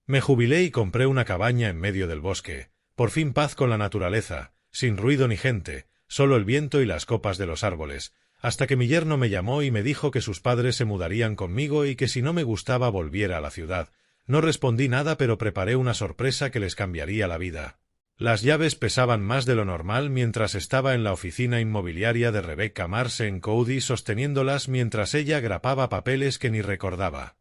Me jubilé y compré una cabaña en medio del bosque. Por fin paz con la naturaleza, sin ruido ni gente, solo el viento y las copas de los árboles, hasta que mi yerno me llamó y me dijo que sus padres se mudarían conmigo y que si no me gustaba volviera a la ciudad. No respondí nada, pero preparé una sorpresa que les cambiaría la vida. Las llaves pesaban más de lo normal mientras estaba en la oficina inmobiliaria de Rebecca Marsh en Cody sosteniéndolas mientras ella grapaba papeles que ni recordaba.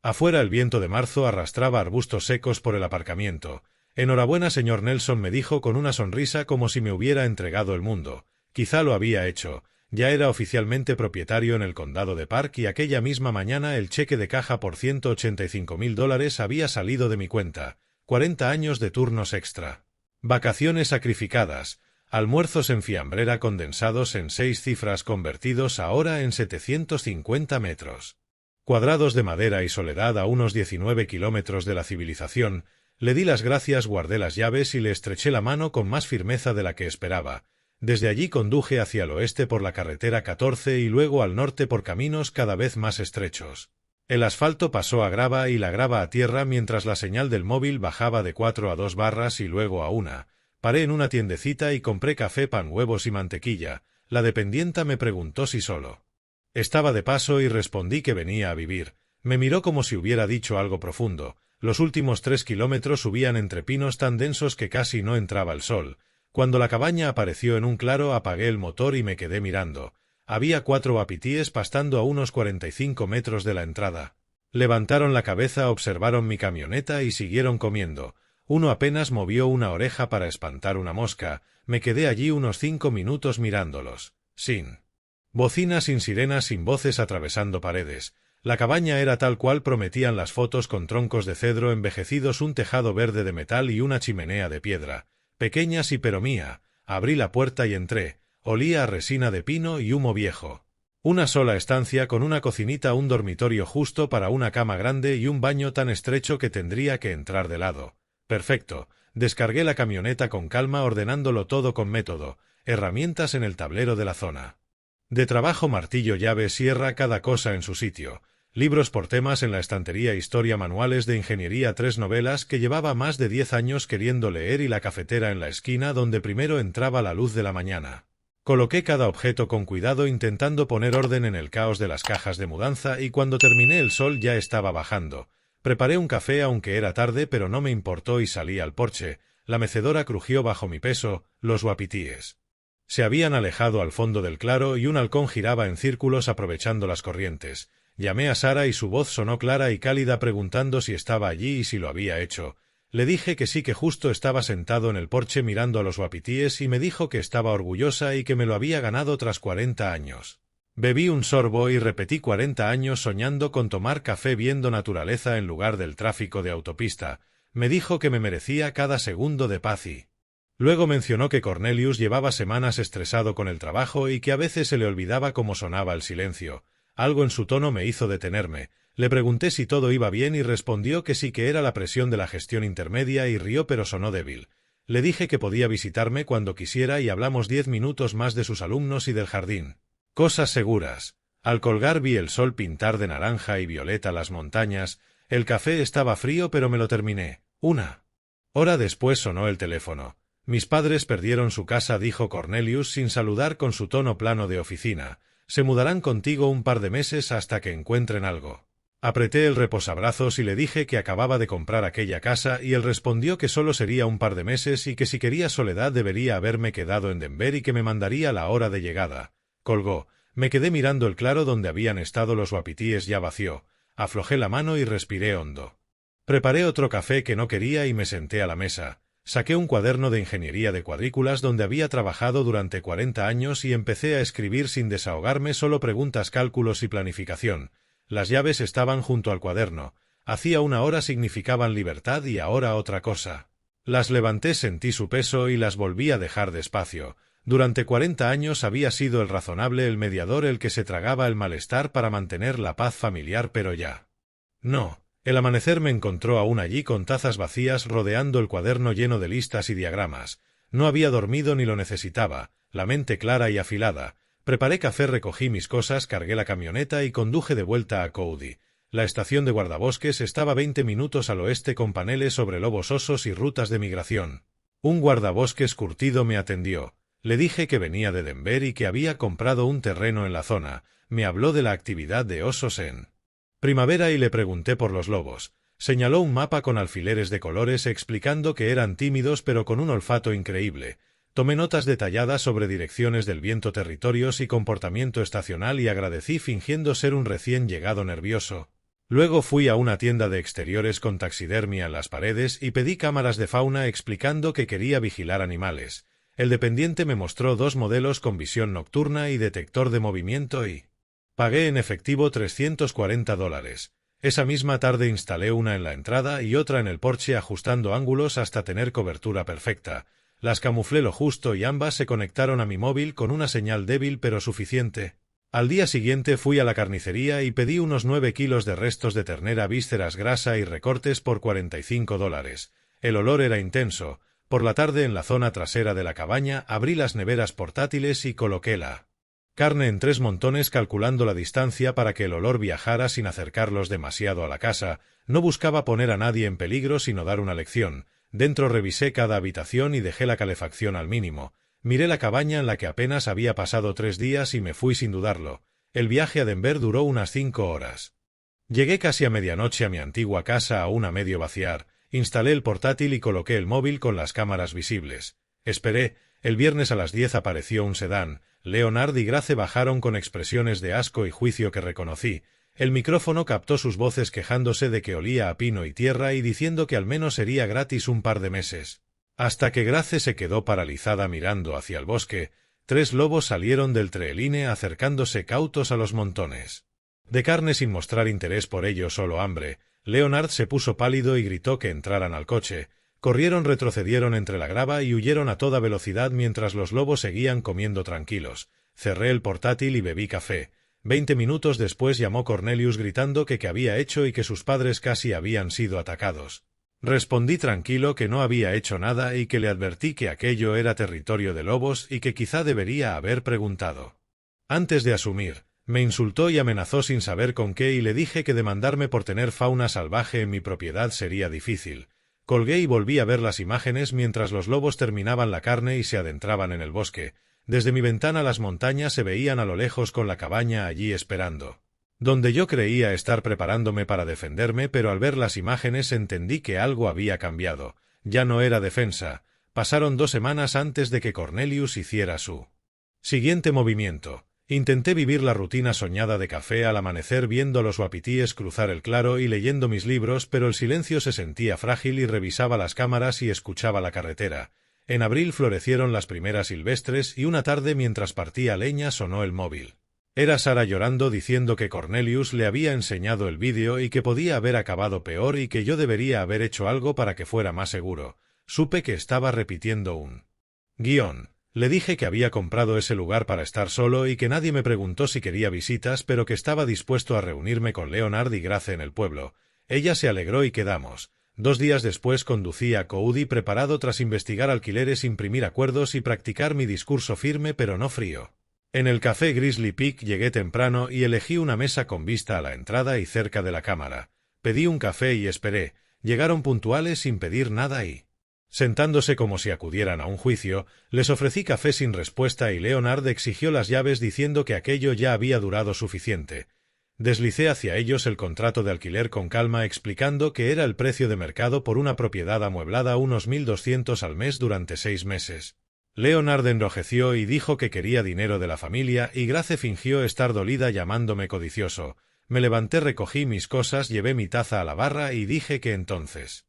Afuera el viento de marzo arrastraba arbustos secos por el aparcamiento. Enhorabuena, señor Nelson, me dijo con una sonrisa como si me hubiera entregado el mundo. Quizá lo había hecho. Ya era oficialmente propietario en el condado de Park y aquella misma mañana el cheque de caja por $185,000 había salido de mi cuenta. 40 años de turnos extra. Vacaciones sacrificadas, almuerzos en fiambrera condensados en 6 cifras convertidos ahora en 750 metros cuadrados de madera y soledad a unos 19 kilómetros de la civilización. Le di las gracias, guardé las llaves y le estreché la mano con más firmeza de la que esperaba. Desde allí conduje hacia el oeste por la carretera 14 y luego al norte por caminos cada vez más estrechos. El asfalto pasó a grava y la grava a tierra mientras la señal del móvil bajaba de 4 a 2 barras y luego a 1. Paré en una tiendecita y compré café, pan, huevos y mantequilla. La dependienta me preguntó si solo estaba de paso y respondí que venía a vivir. Me miró como si hubiera dicho algo profundo. Los últimos 3 kilómetros subían entre pinos tan densos que casi no entraba el sol. Cuando la cabaña apareció en un claro, apagué el motor y me quedé mirando. Había 4 wapitíes pastando a unos 45 metros de la entrada. Levantaron la cabeza, observaron mi camioneta y siguieron comiendo. Uno apenas movió una oreja para espantar una mosca. Me quedé allí unos 5 minutos mirándolos. Sin bocinas, sin sirenas, sin voces atravesando paredes. La cabaña era tal cual prometían las fotos, con troncos de cedro envejecidos, un tejado verde de metal y una chimenea de piedra. Pequeña sí, pero mía. Abrí la puerta y entré. Olía a resina de pino y humo viejo. Una sola estancia con una cocinita, un dormitorio justo para una cama grande y un baño tan estrecho que tendría que entrar de lado. Perfecto. Descargué la camioneta con calma, ordenándolo todo con método. Herramientas en el tablero de la zona de trabajo, martillo, llave, sierra, cada cosa en su sitio. Libros por temas en la estantería, historia, manuales de ingeniería, 3 novelas que llevaba más de 10 años queriendo leer y la cafetera en la esquina donde primero entraba la luz de la mañana. Coloqué cada objeto con cuidado intentando poner orden en el caos de las cajas de mudanza y cuando terminé el sol ya estaba bajando. Preparé un café aunque era tarde, pero no me importó y salí al porche. La mecedora crujió bajo mi peso. Los wapitíes se habían alejado al fondo del claro y un halcón giraba en círculos aprovechando las corrientes. Llamé a Sara y su voz sonó clara y cálida preguntando si estaba allí y si lo había hecho. Le dije que sí, que justo estaba sentado en el porche mirando a los wapitíes y me dijo que estaba orgullosa y que me lo había ganado tras 40 años. Bebí un sorbo y repetí 40 años soñando con tomar café viendo naturaleza en lugar del tráfico de autopista. Me dijo que me merecía cada segundo de paz y luego mencionó que Cornelius llevaba semanas estresado con el trabajo y que a veces se le olvidaba cómo sonaba el silencio. Algo en su tono me hizo detenerme. Le pregunté si todo iba bien y respondió que sí, que era la presión de la gestión intermedia, y rió pero sonó débil. Le dije que podía visitarme cuando quisiera y hablamos 10 minutos más de sus alumnos y del jardín. Cosas seguras. Al colgar vi el sol pintar de naranja y violeta las montañas. El café estaba frío pero me lo terminé. 1 hora después sonó el teléfono. Mis padres perdieron su casa, dijo Cornelius sin saludar con su tono plano de oficina. Se mudarán contigo un par de meses hasta que encuentren algo. Apreté el reposabrazos y le dije que acababa de comprar aquella casa y él respondió que solo sería un par de meses y que si quería soledad debería haberme quedado en Denver y que me mandaría la hora de llegada. Colgó. Me quedé mirando el claro donde habían estado los wapitíes ya vacío. Aflojé la mano y respiré hondo. Preparé otro café que no quería y me senté a la mesa. Saqué un cuaderno de ingeniería de cuadrículas donde había trabajado durante 40 años y empecé a escribir sin desahogarme, solo preguntas, cálculos y planificación. Las llaves estaban junto al cuaderno. Hacía 1 hora significaban libertad y ahora otra cosa. Las levanté, sentí su peso y las volví a dejar despacio. Durante 40 años había sido el razonable, el mediador, el que se tragaba el malestar para mantener la paz familiar, pero ya no. El amanecer me encontró aún allí con tazas vacías rodeando el cuaderno lleno de listas y diagramas. No había dormido ni lo necesitaba, la mente clara y afilada. Preparé café, recogí mis cosas, cargué la camioneta y conduje de vuelta a Cody. La estación de guardabosques estaba 20 minutos al oeste con paneles sobre lobos osos y rutas de migración. Un guardabosques curtido me atendió. Le dije que venía de Denver y que había comprado un terreno en la zona. Me habló de la actividad de osos en primavera y le pregunté por los lobos. Señaló un mapa con alfileres de colores explicando que eran tímidos pero con un olfato increíble. Tomé notas detalladas sobre direcciones del viento, territorios y comportamiento estacional y agradecí fingiendo ser un recién llegado nervioso. Luego fui a una tienda de exteriores con taxidermia en las paredes y pedí cámaras de fauna explicando que quería vigilar animales. El dependiente me mostró 2 modelos con visión nocturna y detector de movimiento y pagué en efectivo $340. Esa misma tarde instalé una en la entrada y otra en el porche ajustando ángulos hasta tener cobertura perfecta. Las camuflé lo justo y ambas se conectaron a mi móvil con una señal débil pero suficiente. Al día siguiente fui a la carnicería y pedí unos 9 kilos de restos de ternera, vísceras, grasa y recortes por $45. El olor era intenso. Por la tarde, en la zona trasera de la cabaña, abrí las neveras portátiles y coloqué la carne en 3 montones calculando la distancia para que el olor viajara sin acercarlos demasiado a la casa. No buscaba poner a nadie en peligro sino dar una lección. Dentro revisé cada habitación y dejé la calefacción al mínimo. Miré la cabaña en la que apenas había pasado 3 días y me fui sin dudarlo. El viaje a Denver duró unas 5 horas. Llegué casi a medianoche a mi antigua casa aún a medio vaciar. Instalé el portátil y coloqué el móvil con las cámaras visibles. Esperé. El viernes a las 10 apareció un sedán. Leonard y Grace bajaron con expresiones de asco y juicio que reconocí. El micrófono captó sus voces quejándose de que olía a pino y tierra y diciendo que al menos sería gratis un par de meses. Hasta que Grace se quedó paralizada mirando hacia el bosque. 3 lobos salieron del treeline acercándose cautos a los montones de carne sin mostrar interés por ello, solo hambre. Leonard se puso pálido y gritó que entraran al coche. Corrieron, retrocedieron entre la grava y huyeron a toda velocidad mientras los lobos seguían comiendo tranquilos. Cerré el portátil y bebí café. 20 minutos después llamó Cornelius gritando que qué había hecho y que sus padres casi habían sido atacados. Respondí tranquilo que no había hecho nada y que le advertí que aquello era territorio de lobos y que quizá debería haber preguntado antes de asumir. Me insultó y amenazó sin saber con qué y le dije que demandarme por tener fauna salvaje en mi propiedad sería difícil. Colgué y volví a ver las imágenes mientras los lobos terminaban la carne y se adentraban en el bosque. Desde mi ventana las montañas se veían a lo lejos con la cabaña allí esperando. Donde yo creía estar preparándome para defenderme, pero al ver las imágenes entendí que algo había cambiado. Ya no era defensa. Pasaron 2 semanas antes de que Cornelius hiciera su siguiente movimiento. Intenté vivir la rutina soñada de café al amanecer viendo a los wapitíes cruzar el claro y leyendo mis libros, pero el silencio se sentía frágil y revisaba las cámaras y escuchaba la carretera. En abril florecieron las primeras silvestres y una tarde mientras partía leña sonó el móvil. Era Sara llorando diciendo que Cornelius le había enseñado el vídeo y que podía haber acabado peor y que yo debería haber hecho algo para que fuera más seguro. Supe que estaba repitiendo un guión. Le dije que había comprado ese lugar para estar solo y que nadie me preguntó si quería visitas, pero que estaba dispuesto a reunirme con Leonard y Grace en el pueblo. Ella se alegró y quedamos. 2 días después conducí a Cody preparado tras investigar alquileres, imprimir acuerdos y practicar mi discurso firme pero no frío. En el café Grizzly Peak llegué temprano y elegí una mesa con vista a la entrada y cerca de la cámara. Pedí un café y esperé. Llegaron puntuales sin pedir nada y, sentándose como si acudieran a un juicio, les ofrecí café sin respuesta y Leonard exigió las llaves diciendo que aquello ya había durado suficiente. Deslicé hacia ellos el contrato de alquiler con calma explicando que era el precio de mercado por una propiedad amueblada, unos 1.200 al mes durante 6 meses. Leonard enrojeció y dijo que quería dinero de la familia y Grace fingió estar dolida llamándome codicioso. Me levanté, recogí mis cosas, llevé mi taza a la barra y dije que entonces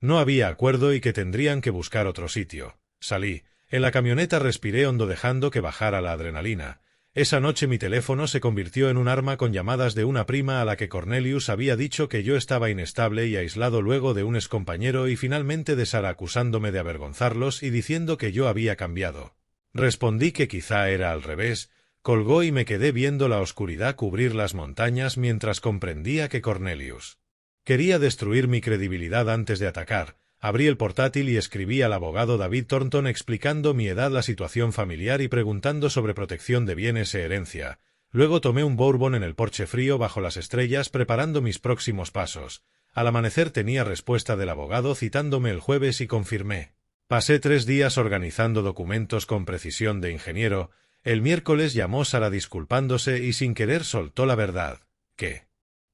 no había acuerdo y que tendrían que buscar otro sitio. Salí. En la camioneta respiré hondo dejando que bajara la adrenalina. Esa noche mi teléfono se convirtió en un arma con llamadas de una prima a la que Cornelius había dicho que yo estaba inestable y aislado, luego de un excompañero y finalmente de Sara acusándome de avergonzarlos y diciendo que yo había cambiado. Respondí que quizá era al revés. Colgó y me quedé viendo la oscuridad cubrir las montañas mientras comprendía que Cornelius quería destruir mi credibilidad antes de atacar. Abrí el portátil y escribí al abogado David Thornton explicando mi edad, la situación familiar y preguntando sobre protección de bienes e herencia. Luego tomé un bourbon en el porche frío bajo las estrellas preparando mis próximos pasos. Al amanecer tenía respuesta del abogado citándome el jueves y confirmé. Pasé 3 días organizando documentos con precisión de ingeniero. El miércoles llamó Sara disculpándose y sin querer soltó la verdad, que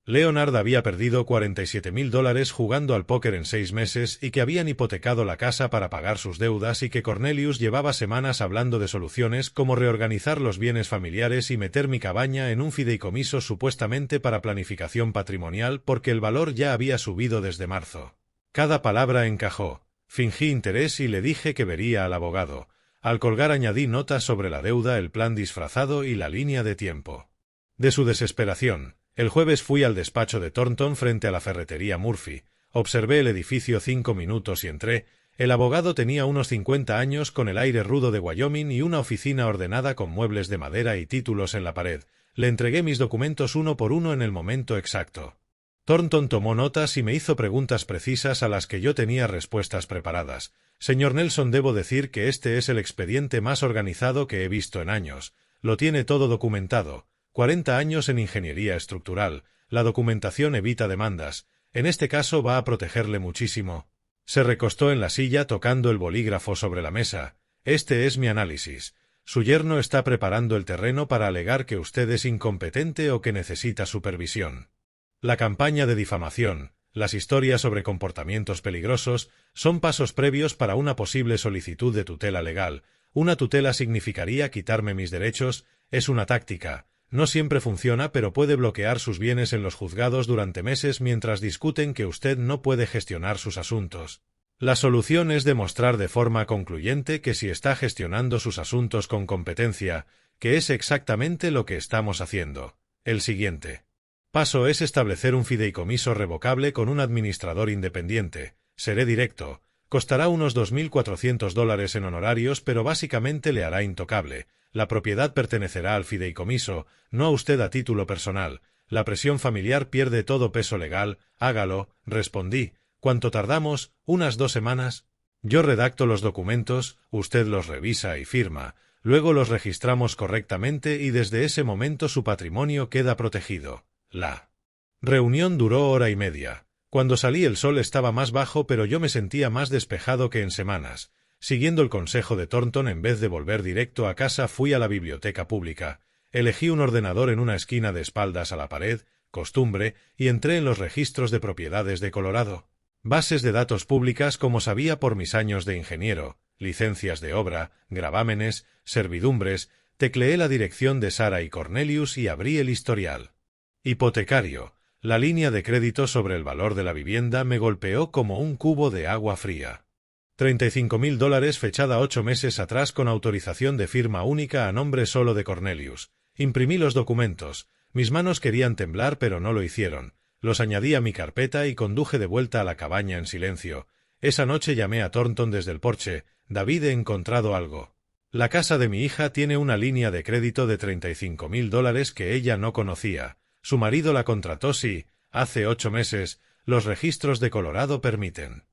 Leonard había perdido $47,000 jugando al póker en 6 meses y que habían hipotecado la casa para pagar sus deudas y que Cornelius llevaba semanas hablando de soluciones como reorganizar los bienes familiares y meter mi cabaña en un fideicomiso supuestamente para planificación patrimonial porque el valor ya había subido desde marzo. Cada palabra encajó. Fingí interés y le dije que vería al abogado. Al colgar añadí notas sobre la deuda, el plan disfrazado y la línea de tiempo. De su desesperación, el jueves fui al despacho de Thornton frente a la ferretería Murphy, observé el edificio 5 minutos y entré. El abogado tenía unos 50 años con el aire rudo de Wyoming y una oficina ordenada con muebles de madera y títulos en la pared. Le entregué mis documentos uno por uno en el momento exacto. Thornton tomó notas y me hizo preguntas precisas a las que yo tenía respuestas preparadas. Señor Nelson, debo decir que este es el expediente más organizado que he visto en años. Lo tiene todo documentado. 40 años en ingeniería estructural. La documentación evita demandas. En este caso va a protegerle muchísimo. Se recostó en la silla tocando el bolígrafo sobre la mesa. Este es mi análisis. Su yerno está preparando el terreno para alegar que usted es incompetente o que necesita supervisión. La campaña de difamación, las historias sobre comportamientos peligrosos, son pasos previos para una posible solicitud de tutela legal. Una tutela significaría quitarme mis derechos. Es una táctica. No siempre funciona, pero puede bloquear sus bienes en los juzgados durante meses mientras discuten que usted no puede gestionar sus asuntos. La solución es demostrar de forma concluyente que sí está gestionando sus asuntos con competencia, que es exactamente lo que estamos haciendo. El siguiente paso es establecer un fideicomiso revocable con un administrador independiente. Seré directo. Costará unos $2,400 en honorarios, pero básicamente le hará intocable. La propiedad pertenecerá al fideicomiso, no a usted a título personal. La presión familiar pierde todo peso legal. Hágalo, respondí. ¿Cuánto tardamos? ¿Unas 2 semanas? Yo redacto los documentos, usted los revisa y firma. Luego los registramos correctamente y desde ese momento su patrimonio queda protegido. La reunión duró 1 hora y media. Cuando salí el sol estaba más bajo, pero yo me sentía más despejado que en semanas. Siguiendo el consejo de Thornton, en vez de volver directo a casa, fui a la biblioteca pública. Elegí un ordenador en una esquina de espaldas a la pared, costumbre, y entré en los registros de propiedades de Colorado. Bases de datos públicas como sabía por mis años de ingeniero, licencias de obra, gravámenes, servidumbres. Tecleé la dirección de Sara y Cornelius y abrí el historial. Hipotecario. La línea de crédito sobre el valor de la vivienda me golpeó como un cubo de agua fría. $35,000 fechada 8 meses atrás con autorización de firma única a nombre solo de Cornelius. Imprimí los documentos. Mis manos querían temblar pero no lo hicieron. Los añadí a mi carpeta y conduje de vuelta a la cabaña en silencio. Esa noche llamé a Thornton desde el porche. David, he encontrado algo. La casa de mi hija tiene una línea de crédito de $35,000 que ella no conocía. Su marido la contrató hace 8 meses, los registros de Colorado permiten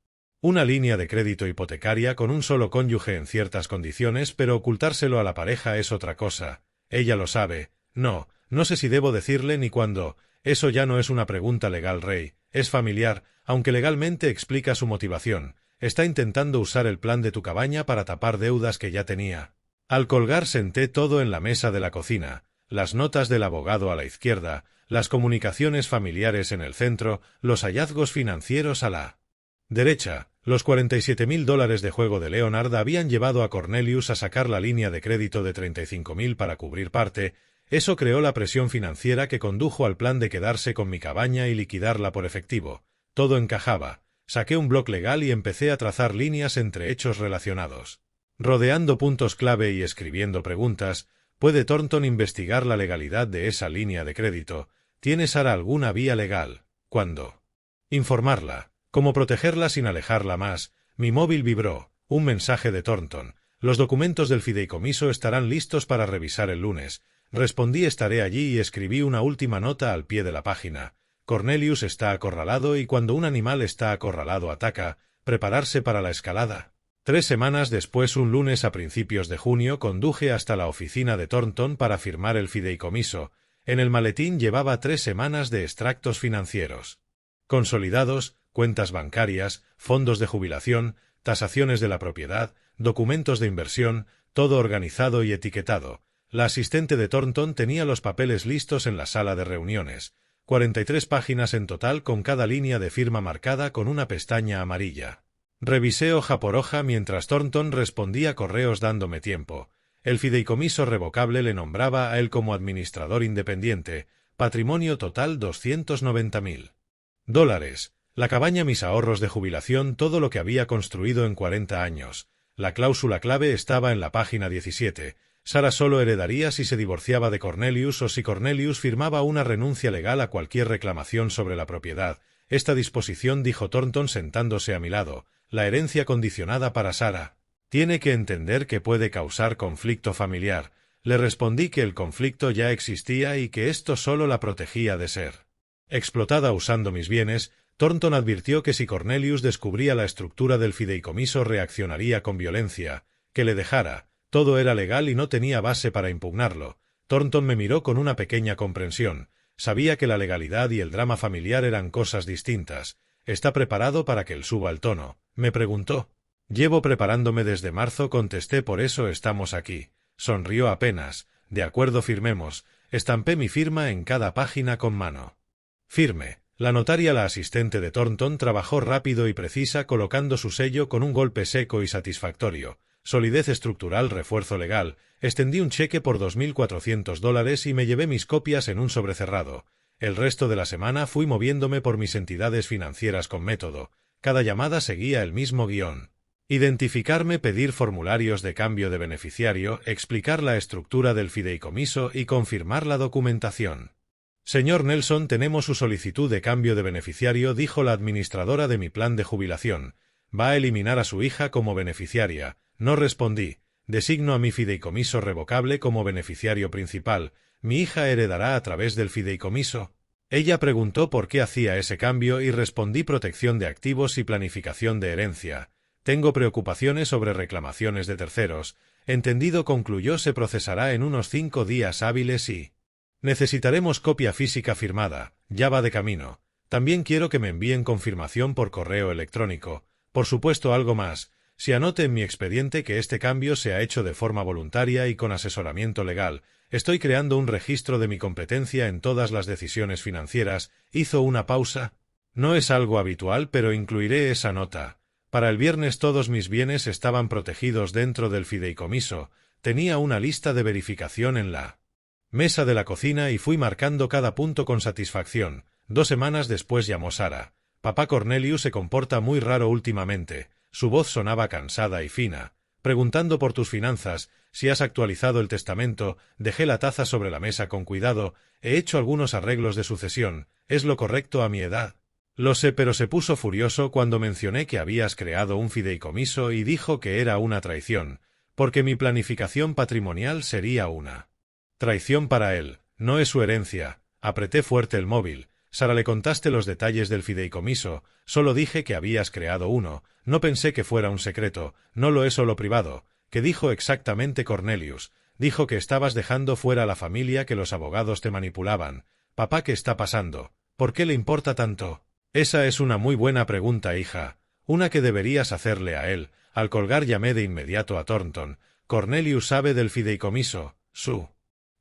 una línea de crédito hipotecaria con un solo cónyuge en ciertas condiciones, pero ocultárselo a la pareja es otra cosa. Ella lo sabe. No sé si debo decirle ni cuándo. Eso ya no es una pregunta legal, Rey. Es familiar, aunque legalmente explica su motivación. Está intentando usar el plan de tu cabaña para tapar deudas que ya tenía. Al colgar senté todo en la mesa de la cocina. Las notas del abogado a la izquierda, las comunicaciones familiares en el centro, los hallazgos financieros a la derecha. Los $47,000 de juego de Leonard habían llevado a Cornelius a sacar la línea de crédito de $35,000 para cubrir parte. Eso creó la presión financiera que condujo al plan de quedarse con mi cabaña y liquidarla por efectivo. Todo encajaba. Saqué un bloc legal y empecé a trazar líneas entre hechos relacionados. Rodeando puntos clave y escribiendo preguntas. ¿Puede Thornton investigar la legalidad de esa línea de crédito? ¿Tiene Sara alguna vía legal? ¿Cuándo informarla? ¿Cómo protegerla sin alejarla más? Mi móvil vibró. Un mensaje de Thornton. Los documentos del fideicomiso estarán listos para revisar el lunes. Respondí estaré allí y escribí una última nota al pie de la página. Cornelius está acorralado y cuando un animal está acorralado ataca. Prepararse para la escalada. 3 semanas después, un lunes a principios de junio, conduje hasta la oficina de Thornton para firmar el fideicomiso. En el maletín llevaba 3 semanas de extractos financieros consolidados, cuentas bancarias, fondos de jubilación, tasaciones de la propiedad, documentos de inversión, todo organizado y etiquetado. La asistente de Thornton tenía los papeles listos en la sala de reuniones. 43 páginas en total, con cada línea de firma marcada con una pestaña amarilla. Revisé hoja por hoja mientras Thornton respondía correos dándome tiempo. El fideicomiso revocable le nombraba a él como administrador independiente. Patrimonio total $290.000. La cabaña, mis ahorros de jubilación, todo lo que había construido en 40 años. La cláusula clave estaba en la página 17. Sara solo heredaría si se divorciaba de Cornelius o si Cornelius firmaba una renuncia legal a cualquier reclamación sobre la propiedad. Esta disposición, dijo Thornton sentándose a mi lado, la herencia condicionada para Sara. Tiene que entender que puede causar conflicto familiar. Le respondí que el conflicto ya existía y que esto solo la protegía de ser explotada usando mis bienes. Thornton advirtió que si Cornelius descubría la estructura del fideicomiso reaccionaría con violencia, que le dejara. Todo era legal y no tenía base para impugnarlo. Thornton me miró con una pequeña comprensión. Sabía que la legalidad y el drama familiar eran cosas distintas. ¿Está preparado para que él suba el tono?, me preguntó. Llevo preparándome desde marzo, contesté, por eso estamos aquí. Sonrió apenas. De acuerdo, firmemos. Estampé mi firma en cada página con mano firme. La notaria, la asistente de Thornton, trabajó rápido y precisa, colocando su sello con un golpe seco y satisfactorio. Solidez estructural, refuerzo legal. Extendí un cheque por $2.400 y me llevé mis copias en un sobrecerrado. El resto de la semana fui moviéndome por mis entidades financieras con método. Cada llamada seguía el mismo guión. Identificarme, pedir formularios de cambio de beneficiario, explicar la estructura del fideicomiso y confirmar la documentación. Señor Nelson, tenemos su solicitud de cambio de beneficiario, dijo la administradora de mi plan de jubilación. Va a eliminar a su hija como beneficiaria. No respondí. Designo a mi fideicomiso revocable como beneficiario principal. ¿Mi hija heredará a través del fideicomiso? Ella preguntó por qué hacía ese cambio y respondí: protección de activos y planificación de herencia. Tengo preocupaciones sobre reclamaciones de terceros. Entendido, concluyó, se procesará en unos 5 días hábiles y necesitaremos copia física firmada. Ya va de camino. También quiero que me envíen confirmación por correo electrónico. Por supuesto, algo más. Si anote en mi expediente que este cambio se ha hecho de forma voluntaria y con asesoramiento legal. Estoy creando un registro de mi competencia en todas las decisiones financieras. Hizo una pausa. No es algo habitual, pero incluiré esa nota. Para el viernes todos mis bienes estaban protegidos dentro del fideicomiso. Tenía una lista de verificación en la mesa de la cocina y fui marcando cada punto con satisfacción. 2 semanas después llamó Sara. Papá Cornelius se comporta muy raro últimamente. Su voz sonaba cansada y fina. Preguntando por tus finanzas, si has actualizado el testamento. Dejé la taza sobre la mesa con cuidado. He hecho algunos arreglos de sucesión. Es lo correcto a mi edad. Lo sé, pero se puso furioso cuando mencioné que habías creado un fideicomiso y dijo que era una traición, porque mi planificación patrimonial sería una traición para él. No es su herencia. Apreté fuerte el móvil. Sara, ¿le contaste los detalles del fideicomiso? Solo dije que habías creado uno. No pensé que fuera un secreto. No lo es, solo privado. ¿Qué dijo exactamente Cornelius? Dijo que estabas dejando fuera a la familia, que los abogados te manipulaban. Papá, ¿qué está pasando? ¿Por qué le importa tanto? Esa es una muy buena pregunta, hija. Una que deberías hacerle a él. Al colgar llamé de inmediato a Thornton. Cornelius sabe del fideicomiso. Su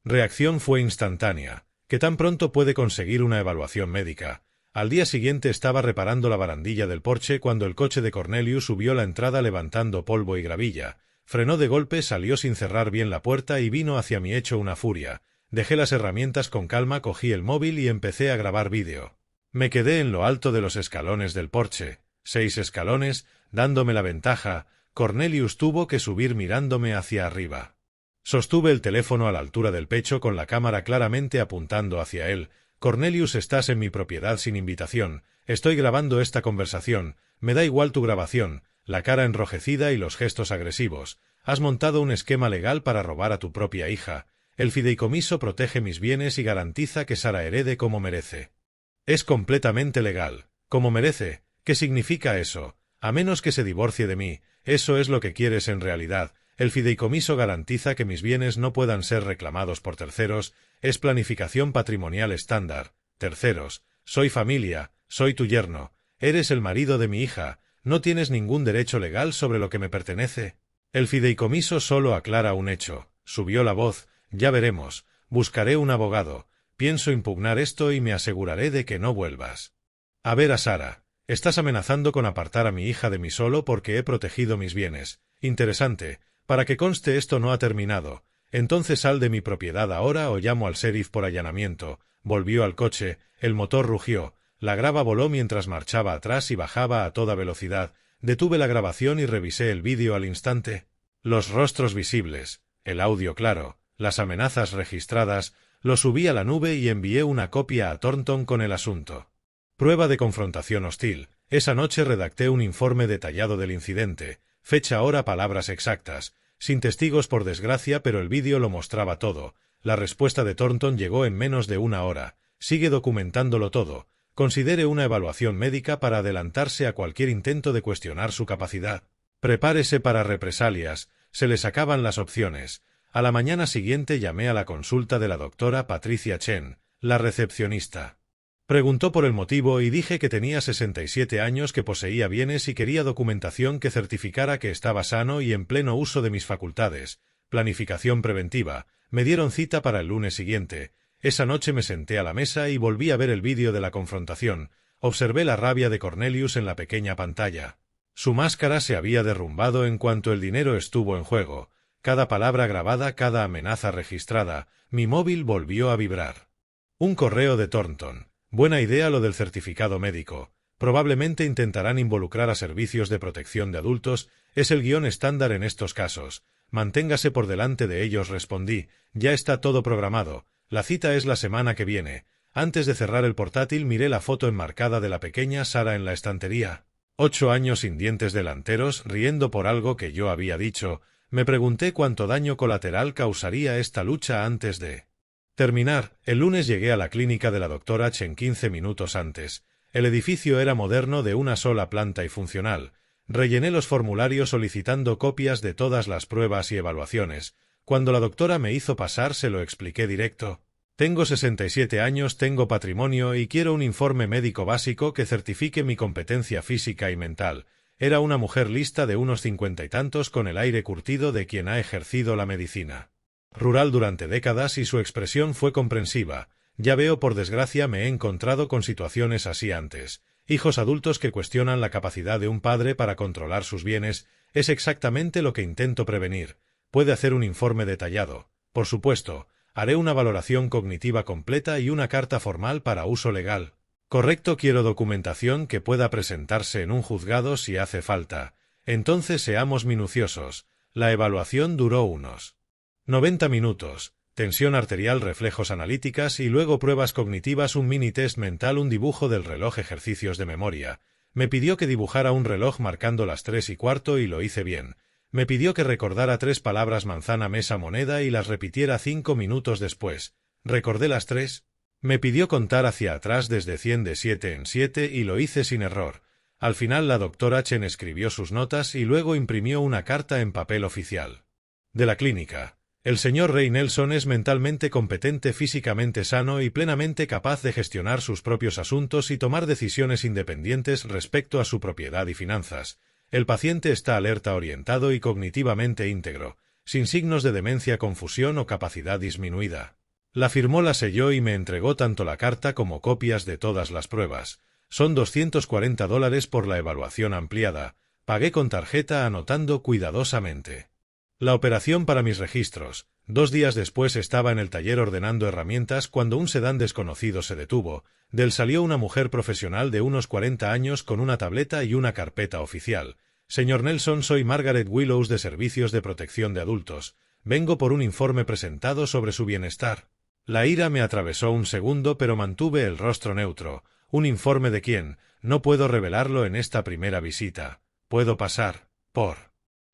reacción fue instantánea. ¿Que tan pronto puede conseguir una evaluación médica? Al día siguiente estaba reparando la barandilla del porche cuando el coche de Cornelius subió la entrada levantando polvo y gravilla. Frenó de golpe, salió sin cerrar bien la puerta y vino hacia mí hecho una furia. Dejé las herramientas con calma, cogí el móvil y empecé a grabar vídeo. Me quedé en lo alto de los escalones del porche. 6 escalones, dándome la ventaja. Cornelius tuvo que subir mirándome hacia arriba. Sostuve el teléfono a la altura del pecho con la cámara claramente apuntando hacia él. Cornelius, estás en mi propiedad sin invitación. Estoy grabando esta conversación. Me da igual tu grabación. La cara enrojecida y los gestos agresivos. Has montado un esquema legal para robar a tu propia hija. El fideicomiso protege mis bienes y garantiza que Sara herede como merece. Es completamente legal. ¿Como merece? ¿Qué significa eso? A menos que se divorcie de mí. Eso es lo que quieres en realidad. El fideicomiso garantiza que mis bienes no puedan ser reclamados por terceros, es planificación patrimonial estándar. Terceros, soy familia, soy tu yerno, eres el marido de mi hija, no tienes ningún derecho legal sobre lo que me pertenece. El fideicomiso solo aclara un hecho. Subió la voz, ya veremos, buscaré un abogado, pienso impugnar esto y me aseguraré de que no vuelvas a ver a Sara. Estás amenazando con apartar a mi hija de mí solo porque he protegido mis bienes. Interesante. Para que conste, esto no ha terminado. Entonces sal de mi propiedad ahora o llamo al sheriff por allanamiento. Volvió al coche, el motor rugió, la grava voló mientras marchaba atrás y bajaba a toda velocidad. Detuve la grabación y revisé el vídeo al instante. Los rostros visibles, el audio claro, las amenazas registradas, lo subí a la nube y envié una copia a Thornton con el asunto. Prueba de confrontación hostil. Esa noche redacté un informe detallado del incidente, fecha, hora, palabras exactas, sin testigos por desgracia, pero el vídeo lo mostraba todo. La respuesta de Thornton llegó en menos de una hora. Sigue documentándolo todo. Considere una evaluación médica para adelantarse a cualquier intento de cuestionar su capacidad. Prepárese para represalias. Se les acaban las opciones. A la mañana siguiente llamé a la consulta de la doctora Patricia Chen, la recepcionista. Preguntó por el motivo y dije que tenía 67 años, que poseía bienes y quería documentación que certificara que estaba sano y en pleno uso de mis facultades. Planificación preventiva. Me dieron cita para el lunes siguiente. Esa noche me senté a la mesa y volví a ver el vídeo de la confrontación. Observé la rabia de Cornelius en la pequeña pantalla. Su máscara se había derrumbado en cuanto el dinero estuvo en juego. Cada palabra grabada, cada amenaza registrada. Mi móvil volvió a vibrar. Un correo de Thornton. Buena idea lo del certificado médico. Probablemente intentarán involucrar a servicios de protección de adultos. Es el guión estándar en estos casos. Manténgase por delante de ellos, respondí. Ya está todo programado. La cita es la semana que viene. Antes de cerrar el portátil miré la foto enmarcada de la pequeña Sara en la estantería. 8 años sin dientes delanteros, riendo por algo que yo había dicho. Me pregunté cuánto daño colateral causaría esta lucha antes de terminar. El lunes llegué a la clínica de la doctora Chen 15 minutos antes. El edificio era moderno, de una sola planta y funcional. Rellené los formularios solicitando copias de todas las pruebas y evaluaciones. Cuando la doctora me hizo pasar, se lo expliqué directo. Tengo 67 años, tengo patrimonio y quiero un informe médico básico que certifique mi competencia física y mental. Era una mujer lista de unos 50 y tantos, con el aire curtido de quien ha ejercido la medicina rural durante décadas, y su expresión fue comprensiva. Ya veo, por desgracia me he encontrado con situaciones así antes. Hijos adultos que cuestionan la capacidad de un padre para controlar sus bienes. Es exactamente lo que intento prevenir. Puede hacer un informe detallado. Por supuesto, haré una valoración cognitiva completa y una carta formal para uso legal. Correcto, quiero documentación que pueda presentarse en un juzgado si hace falta. Entonces seamos minuciosos. La evaluación duró unos 90 minutos. Tensión arterial, reflejos analíticas y luego pruebas cognitivas, un mini test mental, un dibujo del reloj, ejercicios de memoria. Me pidió que dibujara un reloj marcando las 3:15 y lo hice bien. Me pidió que recordara 3 palabras: manzana, mesa, moneda, y las repitiera 5 minutos después. Recordé las 3. Me pidió contar hacia atrás desde 100 de 7 en 7 y lo hice sin error. Al final la doctora Chen escribió sus notas y luego imprimió una carta en papel oficial de la clínica. El señor Ray Nelson es mentalmente competente, físicamente sano y plenamente capaz de gestionar sus propios asuntos y tomar decisiones independientes respecto a su propiedad y finanzas. El paciente está alerta, orientado y cognitivamente íntegro, sin signos de demencia, confusión o capacidad disminuida. La firmó, la selló y me entregó tanto la carta como copias de todas las pruebas. Son $240 por la evaluación ampliada. Pagué con tarjeta, anotando cuidadosamente la operación para mis registros. 2 días después estaba en el taller ordenando herramientas cuando un sedán desconocido se detuvo. Del salió una mujer profesional de unos 40 años con una tableta y una carpeta oficial. Señor Nelson, soy Margaret Willows de Servicios de Protección de Adultos. Vengo por un informe presentado sobre su bienestar. La ira me atravesó un segundo, pero mantuve el rostro neutro. ¿Un informe de quién? No puedo revelarlo en esta primera visita. ¿Puedo pasar? Por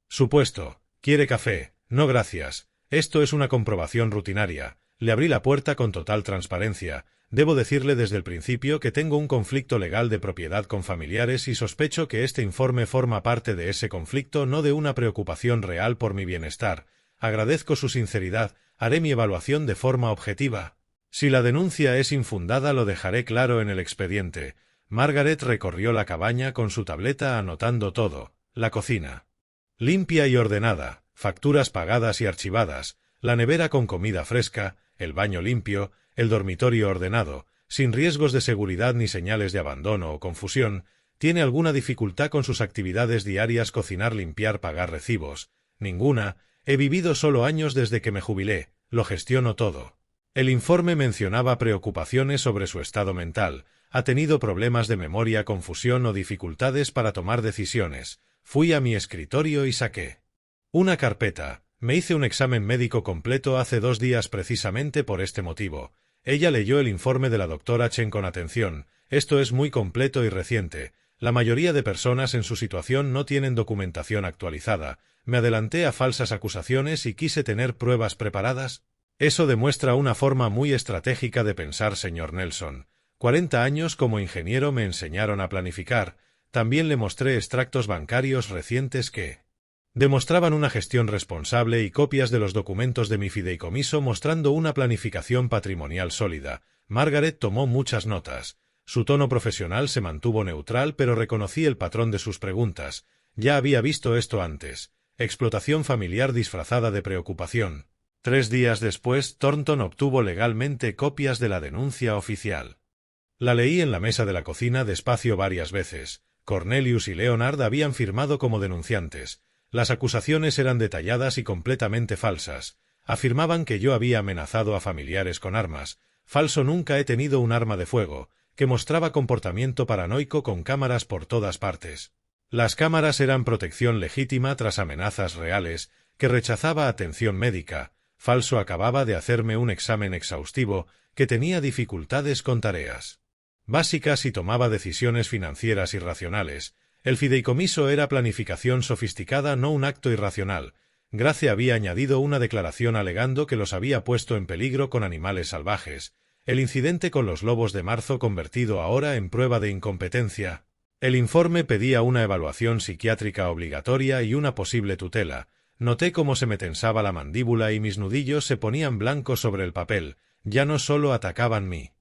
supuesto. ¿Quiere café? No, gracias. Esto es una comprobación rutinaria. Le abrí la puerta con total transparencia. Debo decirle desde el principio que tengo un conflicto legal de propiedad con familiares y sospecho que este informe forma parte de ese conflicto, no de una preocupación real por mi bienestar. Agradezco su sinceridad, haré mi evaluación de forma objetiva. Si la denuncia es infundada lo dejaré claro en el expediente. Margaret recorrió la cabaña con su tableta anotando todo. La cocina limpia y ordenada, facturas pagadas y archivadas, la nevera con comida fresca, el baño limpio, el dormitorio ordenado, sin riesgos de seguridad ni señales de abandono o confusión. ¿Tiene alguna dificultad con sus actividades diarias? Cocinar, limpiar, pagar recibos. Ninguna. He vivido solo años desde que me jubilé, lo gestiono todo. El informe mencionaba preocupaciones sobre su estado mental. Ha tenido problemas de memoria, confusión o dificultades para tomar decisiones. Fui a mi escritorio y saqué una carpeta. Me hice un examen médico completo hace 2 días precisamente por este motivo. Ella leyó el informe de la doctora Chen con atención. Esto es muy completo y reciente. La mayoría de personas en su situación no tienen documentación actualizada. Me adelanté a falsas acusaciones y quise tener pruebas preparadas. Eso demuestra una forma muy estratégica de pensar, señor Nelson. 40 años como ingeniero me enseñaron a planificar. También le mostré extractos bancarios recientes que demostraban una gestión responsable y copias de los documentos de mi fideicomiso mostrando una planificación patrimonial sólida. Margaret tomó muchas notas. Su tono profesional se mantuvo neutral, pero reconocí el patrón de sus preguntas. Ya había visto esto antes. Explotación familiar disfrazada de preocupación. 3 días después, Thornton obtuvo legalmente copias de la denuncia oficial. La leí en la mesa de la cocina despacio varias veces. Cornelius y Leonard habían firmado como denunciantes. Las acusaciones eran detalladas y completamente falsas. Afirmaban que yo había amenazado a familiares con armas. Falso, nunca he tenido un arma de fuego. Que mostraba comportamiento paranoico con cámaras por todas partes. Las cámaras eran protección legítima tras amenazas reales. Que rechazaba atención médica. Falso, acababa de hacerme un examen exhaustivo. Que tenía dificultades con tareas básicas y tomaba decisiones financieras irracionales. El fideicomiso era planificación sofisticada, no un acto irracional. Grace había añadido una declaración alegando que los había puesto en peligro con animales salvajes. El incidente con los lobos de marzo convertido ahora en prueba de incompetencia. El informe pedía una evaluación psiquiátrica obligatoria y una posible tutela. Noté cómo se me tensaba la mandíbula y mis nudillos se ponían blancos sobre el papel. Ya no solo atacaban mi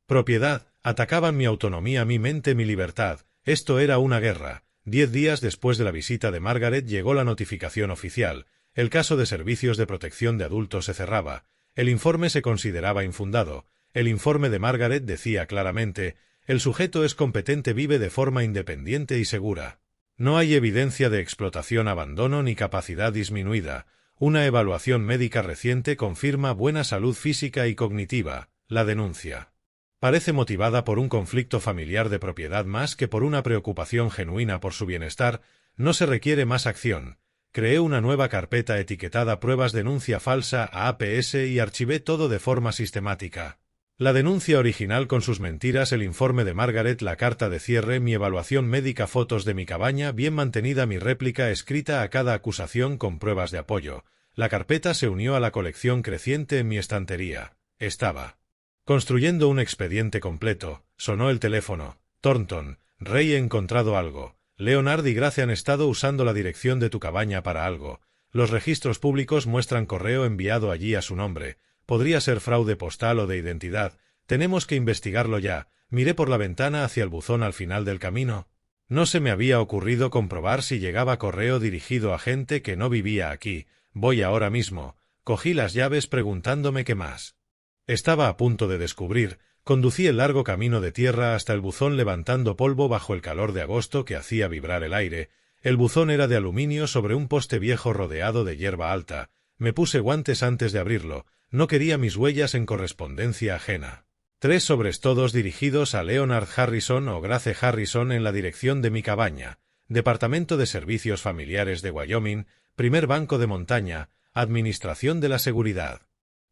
propiedad, atacaban mi autonomía, mi mente, mi libertad. Esto era una guerra. 10 días después de la visita de Margaret llegó la notificación oficial. El caso de servicios de protección de adultos se cerraba. El informe se consideraba infundado. El informe de Margaret decía claramente: el sujeto es competente, vive de forma independiente y segura. No hay evidencia de explotación, abandono ni capacidad disminuida. Una evaluación médica reciente confirma buena salud física y cognitiva. La denuncia parece motivada por un conflicto familiar de propiedad más que por una preocupación genuina por su bienestar. No se requiere más acción. Creé una nueva carpeta etiquetada Pruebas denuncia falsa a APS y archivé todo de forma sistemática. La denuncia original con sus mentiras, el informe de Margaret, la carta de cierre, mi evaluación médica, fotos de mi cabaña bien mantenida, mi réplica escrita a cada acusación con pruebas de apoyo. La carpeta se unió a la colección creciente en mi estantería. Estaba construyendo un expediente completo. Sonó el teléfono. Thornton, Rey, he encontrado algo. Leonard y Grace han estado usando la dirección de tu cabaña para algo. Los registros públicos muestran correo enviado allí a su nombre. Podría ser fraude postal o de identidad. Tenemos que investigarlo ya. Miré por la ventana hacia el buzón al final del camino. No se me había ocurrido comprobar si llegaba correo dirigido a gente que no vivía aquí. Voy ahora mismo. Cogí las llaves preguntándome qué más estaba a punto de descubrir. Conducí el largo camino de tierra hasta el buzón levantando polvo bajo el calor de agosto que hacía vibrar el aire. El buzón era de aluminio sobre un poste viejo rodeado de hierba alta. Me puse guantes antes de abrirlo. No quería mis huellas en correspondencia ajena. 3 sobres, todos dirigidos a Leonard Harrison o Grace Harrison, en la dirección de mi cabaña. Departamento de Servicios Familiares de Wyoming, primer banco de montaña, Administración de la Seguridad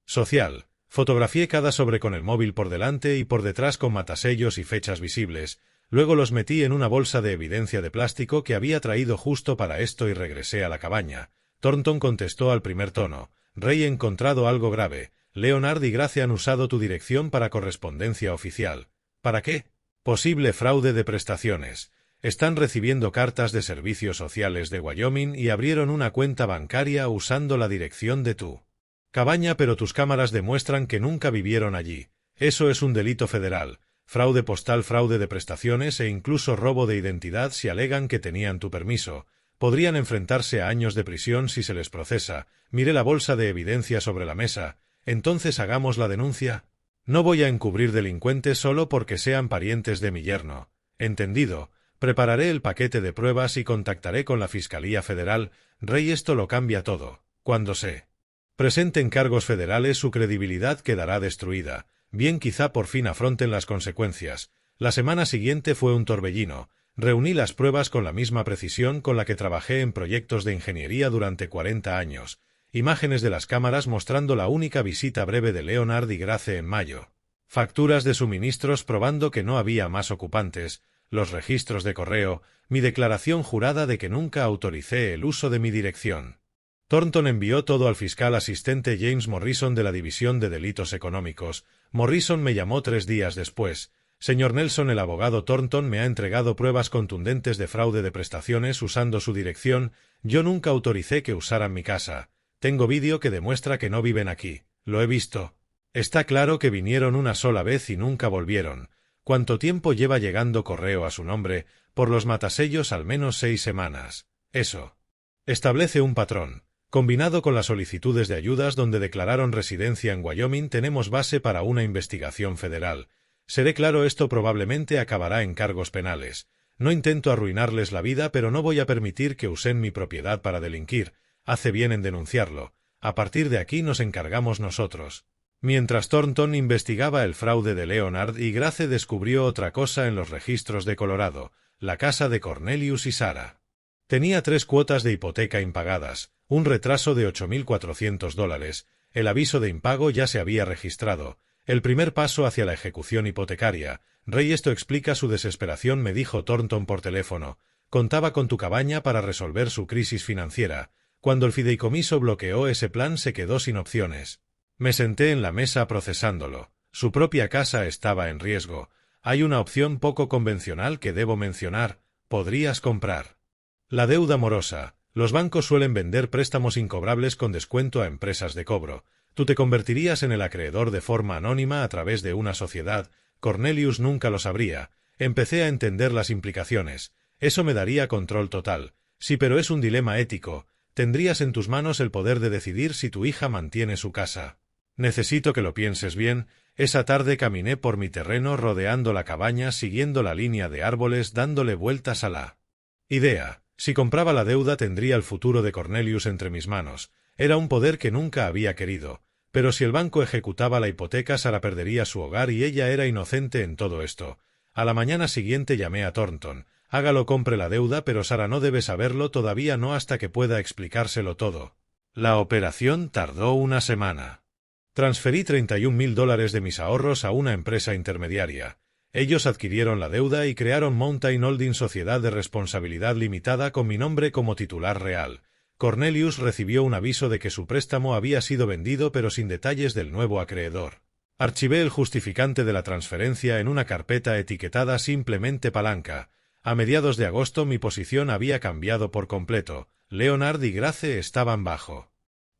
Social. Fotografié cada sobre con el móvil por delante y por detrás con matasellos y fechas visibles. Luego los metí en una bolsa de evidencia de plástico que había traído justo para esto y regresé a la cabaña. Thornton contestó al primer tono. Rey, he encontrado algo grave. Leonard y Grace han usado tu dirección para correspondencia oficial. ¿Para qué? Posible fraude de prestaciones. Están recibiendo cartas de servicios sociales de Wyoming y abrieron una cuenta bancaria usando la dirección de tu cabaña, pero tus cámaras demuestran que nunca vivieron allí. Eso es un delito federal. Fraude postal, fraude de prestaciones e incluso robo de identidad si alegan que tenían tu permiso. Podrían enfrentarse a años de prisión si se les procesa. Mire la bolsa de evidencia sobre la mesa. Entonces hagamos la denuncia. No voy a encubrir delincuentes solo porque sean parientes de mi yerno. Entendido. Prepararé el paquete de pruebas y contactaré con la Fiscalía Federal. Rey, esto lo cambia todo. Cuando se presenten cargos federales, su credibilidad quedará destruida. Bien, quizá por fin afronten las consecuencias. La semana siguiente fue un torbellino. Reuní las pruebas con la misma precisión con la que trabajé en proyectos de ingeniería durante 40 años. Imágenes de las cámaras mostrando la única visita breve de Leonard y Grace en mayo. Facturas de suministros probando que no había más ocupantes. Los registros de correo, mi declaración jurada de que nunca autoricé el uso de mi dirección. Thornton envió todo al fiscal asistente James Morrison de la División de Delitos Económicos. Morrison me llamó 3 días después. Señor Nelson, el abogado Thornton me ha entregado pruebas contundentes de fraude de prestaciones usando su dirección. Yo nunca autoricé que usaran mi casa. Tengo vídeo que demuestra que no viven aquí. Lo he visto. Está claro que vinieron una sola vez y nunca volvieron. ¿Cuánto tiempo lleva llegando correo a su nombre? Por los matasellos al menos 6 semanas. Eso establece un patrón. Combinado con las solicitudes de ayudas donde declararon residencia en Wyoming, tenemos base para una investigación federal. Seré claro, esto probablemente acabará en cargos penales. No intento arruinarles la vida, pero no voy a permitir que usen mi propiedad para delinquir. Hace bien en denunciarlo. A partir de aquí nos encargamos nosotros. Mientras Thornton investigaba el fraude de Leonard y Grace descubrió otra cosa en los registros de Colorado, la casa de Cornelius y Sarah. Tenía 3 cuotas de hipoteca impagadas, un retraso de $8,400, el aviso de impago ya se había registrado, el primer paso hacia la ejecución hipotecaria. Rey, esto explica su desesperación, me dijo Thornton por teléfono. Contaba con tu cabaña para resolver su crisis financiera. Cuando el fideicomiso bloqueó ese plan se quedó sin opciones. Me senté en la mesa procesándolo. Su propia casa estaba en riesgo. Hay una opción poco convencional que debo mencionar. Podrías comprar la deuda morosa. Los bancos suelen vender préstamos incobrables con descuento a empresas de cobro. Tú te convertirías en el acreedor de forma anónima a través de una sociedad. Cornelius nunca lo sabría. Empecé a entender las implicaciones. Eso me daría control total. Sí, pero es un dilema ético. Tendrías en tus manos el poder de decidir si tu hija mantiene su casa. Necesito que lo pienses bien. Esa tarde caminé por mi terreno rodeando la cabaña, siguiendo la línea de árboles, dándole vueltas a la idea. Si compraba la deuda tendría el futuro de Cornelius entre mis manos. Era un poder que nunca había querido. Pero si el banco ejecutaba la hipoteca, Sarah perdería su hogar y ella era inocente en todo esto. A la mañana siguiente llamé a Thornton. Hágalo, compre la deuda, pero Sarah no debe saberlo, todavía no, hasta que pueda explicárselo todo. La operación tardó una semana. Transferí $31,000 de mis ahorros a una empresa intermediaria. Ellos adquirieron la deuda y crearon Mountain Holding Sociedad de Responsabilidad Limitada con mi nombre como titular real. Cornelius recibió un aviso de que su préstamo había sido vendido, pero sin detalles del nuevo acreedor. Archivé el justificante de la transferencia en una carpeta etiquetada simplemente palanca. A mediados de agosto mi posición había cambiado por completo. Leonard y Grace estaban bajo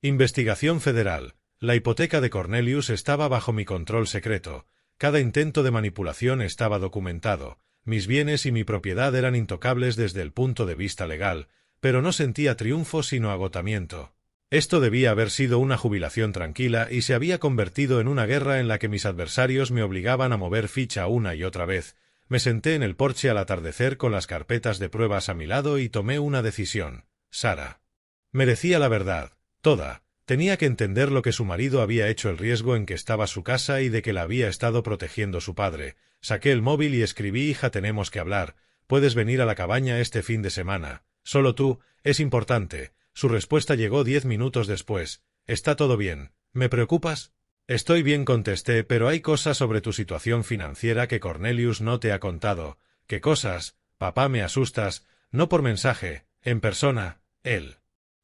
investigación federal. La hipoteca de Cornelius estaba bajo mi control secreto. Cada intento de manipulación estaba documentado. Mis bienes y mi propiedad eran intocables desde el punto de vista legal, pero no sentía triunfo sino agotamiento. Esto debía haber sido una jubilación tranquila y se había convertido en una guerra en la que mis adversarios me obligaban a mover ficha una y otra vez. Me senté en el porche al atardecer con las carpetas de pruebas a mi lado y tomé una decisión. Sarah merecía la verdad, toda. Tenía que entender lo que su marido había hecho, el riesgo en que estaba su casa y de que la había estado protegiendo su padre. Saqué el móvil y escribí: hija, tenemos que hablar. ¿Puedes venir a la cabaña este fin de semana? Solo tú, es importante. Su respuesta llegó 10 minutos después. ¿Está todo bien? ¿Me preocupas? Estoy bien, contesté, pero hay cosas sobre tu situación financiera que Cornelius no te ha contado. ¿Qué cosas? Papá, me asustas. No por mensaje, en persona. Él.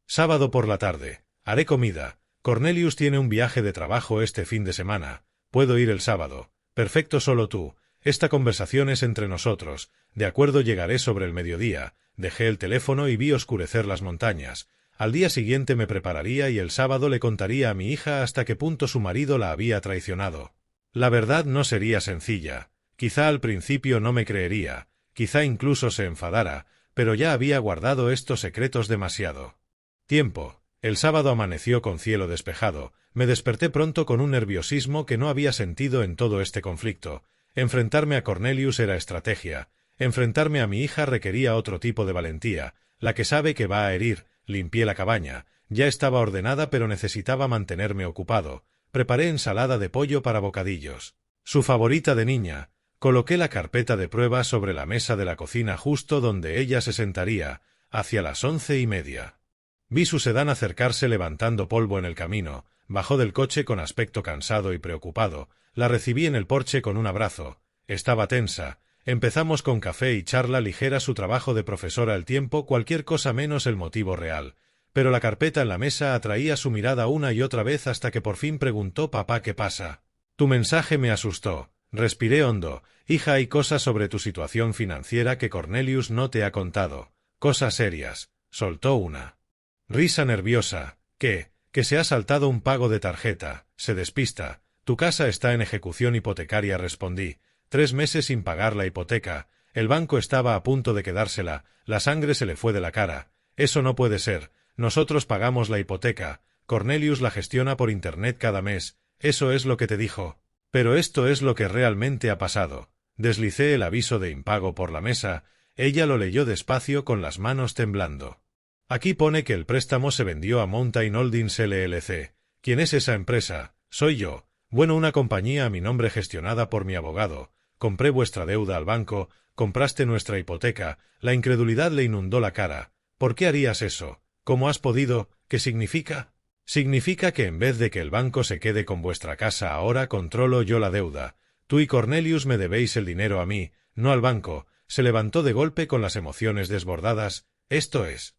Sábado por la tarde. Haré comida. Cornelius tiene un viaje de trabajo este fin de semana. Puedo ir el sábado. Perfecto, solo tú. Esta conversación es entre nosotros. De acuerdo, llegaré sobre el mediodía. Dejé el teléfono y vi oscurecer las montañas. Al día siguiente me prepararía y el sábado le contaría a mi hija hasta qué punto su marido la había traicionado. La verdad no sería sencilla. Quizá al principio no me creería, quizá incluso se enfadara, pero ya había guardado estos secretos demasiado tiempo. El sábado amaneció con cielo despejado. Me desperté pronto con un nerviosismo que no había sentido en todo este conflicto. Enfrentarme a Cornelius era estrategia. Enfrentarme a mi hija requería otro tipo de valentía, la que sabe que va a herir. Limpié la cabaña. Ya estaba ordenada, pero necesitaba mantenerme ocupado. Preparé ensalada de pollo para bocadillos, su favorita de niña. Coloqué la carpeta de pruebas sobre la mesa de la cocina justo donde ella se sentaría, hacia las 11:30. Vi su sedán acercarse levantando polvo en el camino. Bajó del coche con aspecto cansado y preocupado. La recibí en el porche con un abrazo. Estaba tensa. Empezamos con café y charla ligera, su trabajo de profesora, el tiempo, cualquier cosa menos el motivo real. Pero la carpeta en la mesa atraía su mirada una y otra vez hasta que por fin preguntó: «Papá, ¿qué pasa?» «Tu mensaje me asustó». Respiré hondo. «Hija, hay cosas sobre tu situación financiera que Cornelius no te ha contado. Cosas serias». Soltó una risa nerviosa. «¿Qué? Que se ha saltado un pago de tarjeta. Se despista. Tu casa está en ejecución hipotecaria», respondí. 3 meses sin pagar la hipoteca. El banco estaba a punto de quedársela. La sangre se le fue de la cara. «Eso no puede ser. Nosotros pagamos la hipoteca. Cornelius la gestiona por internet cada mes. Eso es lo que te dijo». «Pero esto es lo que realmente ha pasado». Deslicé el aviso de impago por la mesa. Ella lo leyó despacio con las manos temblando. «Aquí pone que el préstamo se vendió a Mountain Holdings LLC. ¿Quién es esa empresa?» «Soy yo. Bueno, una compañía a mi nombre gestionada por mi abogado. Compré vuestra deuda al banco, compraste nuestra hipoteca». La incredulidad le inundó la cara. «¿Por qué harías eso? ¿Cómo has podido? ¿Qué significa?» «Significa que en vez de que el banco se quede con vuestra casa, ahora controlo yo la deuda. Tú y Cornelius me debéis el dinero a mí, no al banco». Se levantó de golpe con las emociones desbordadas. «Esto es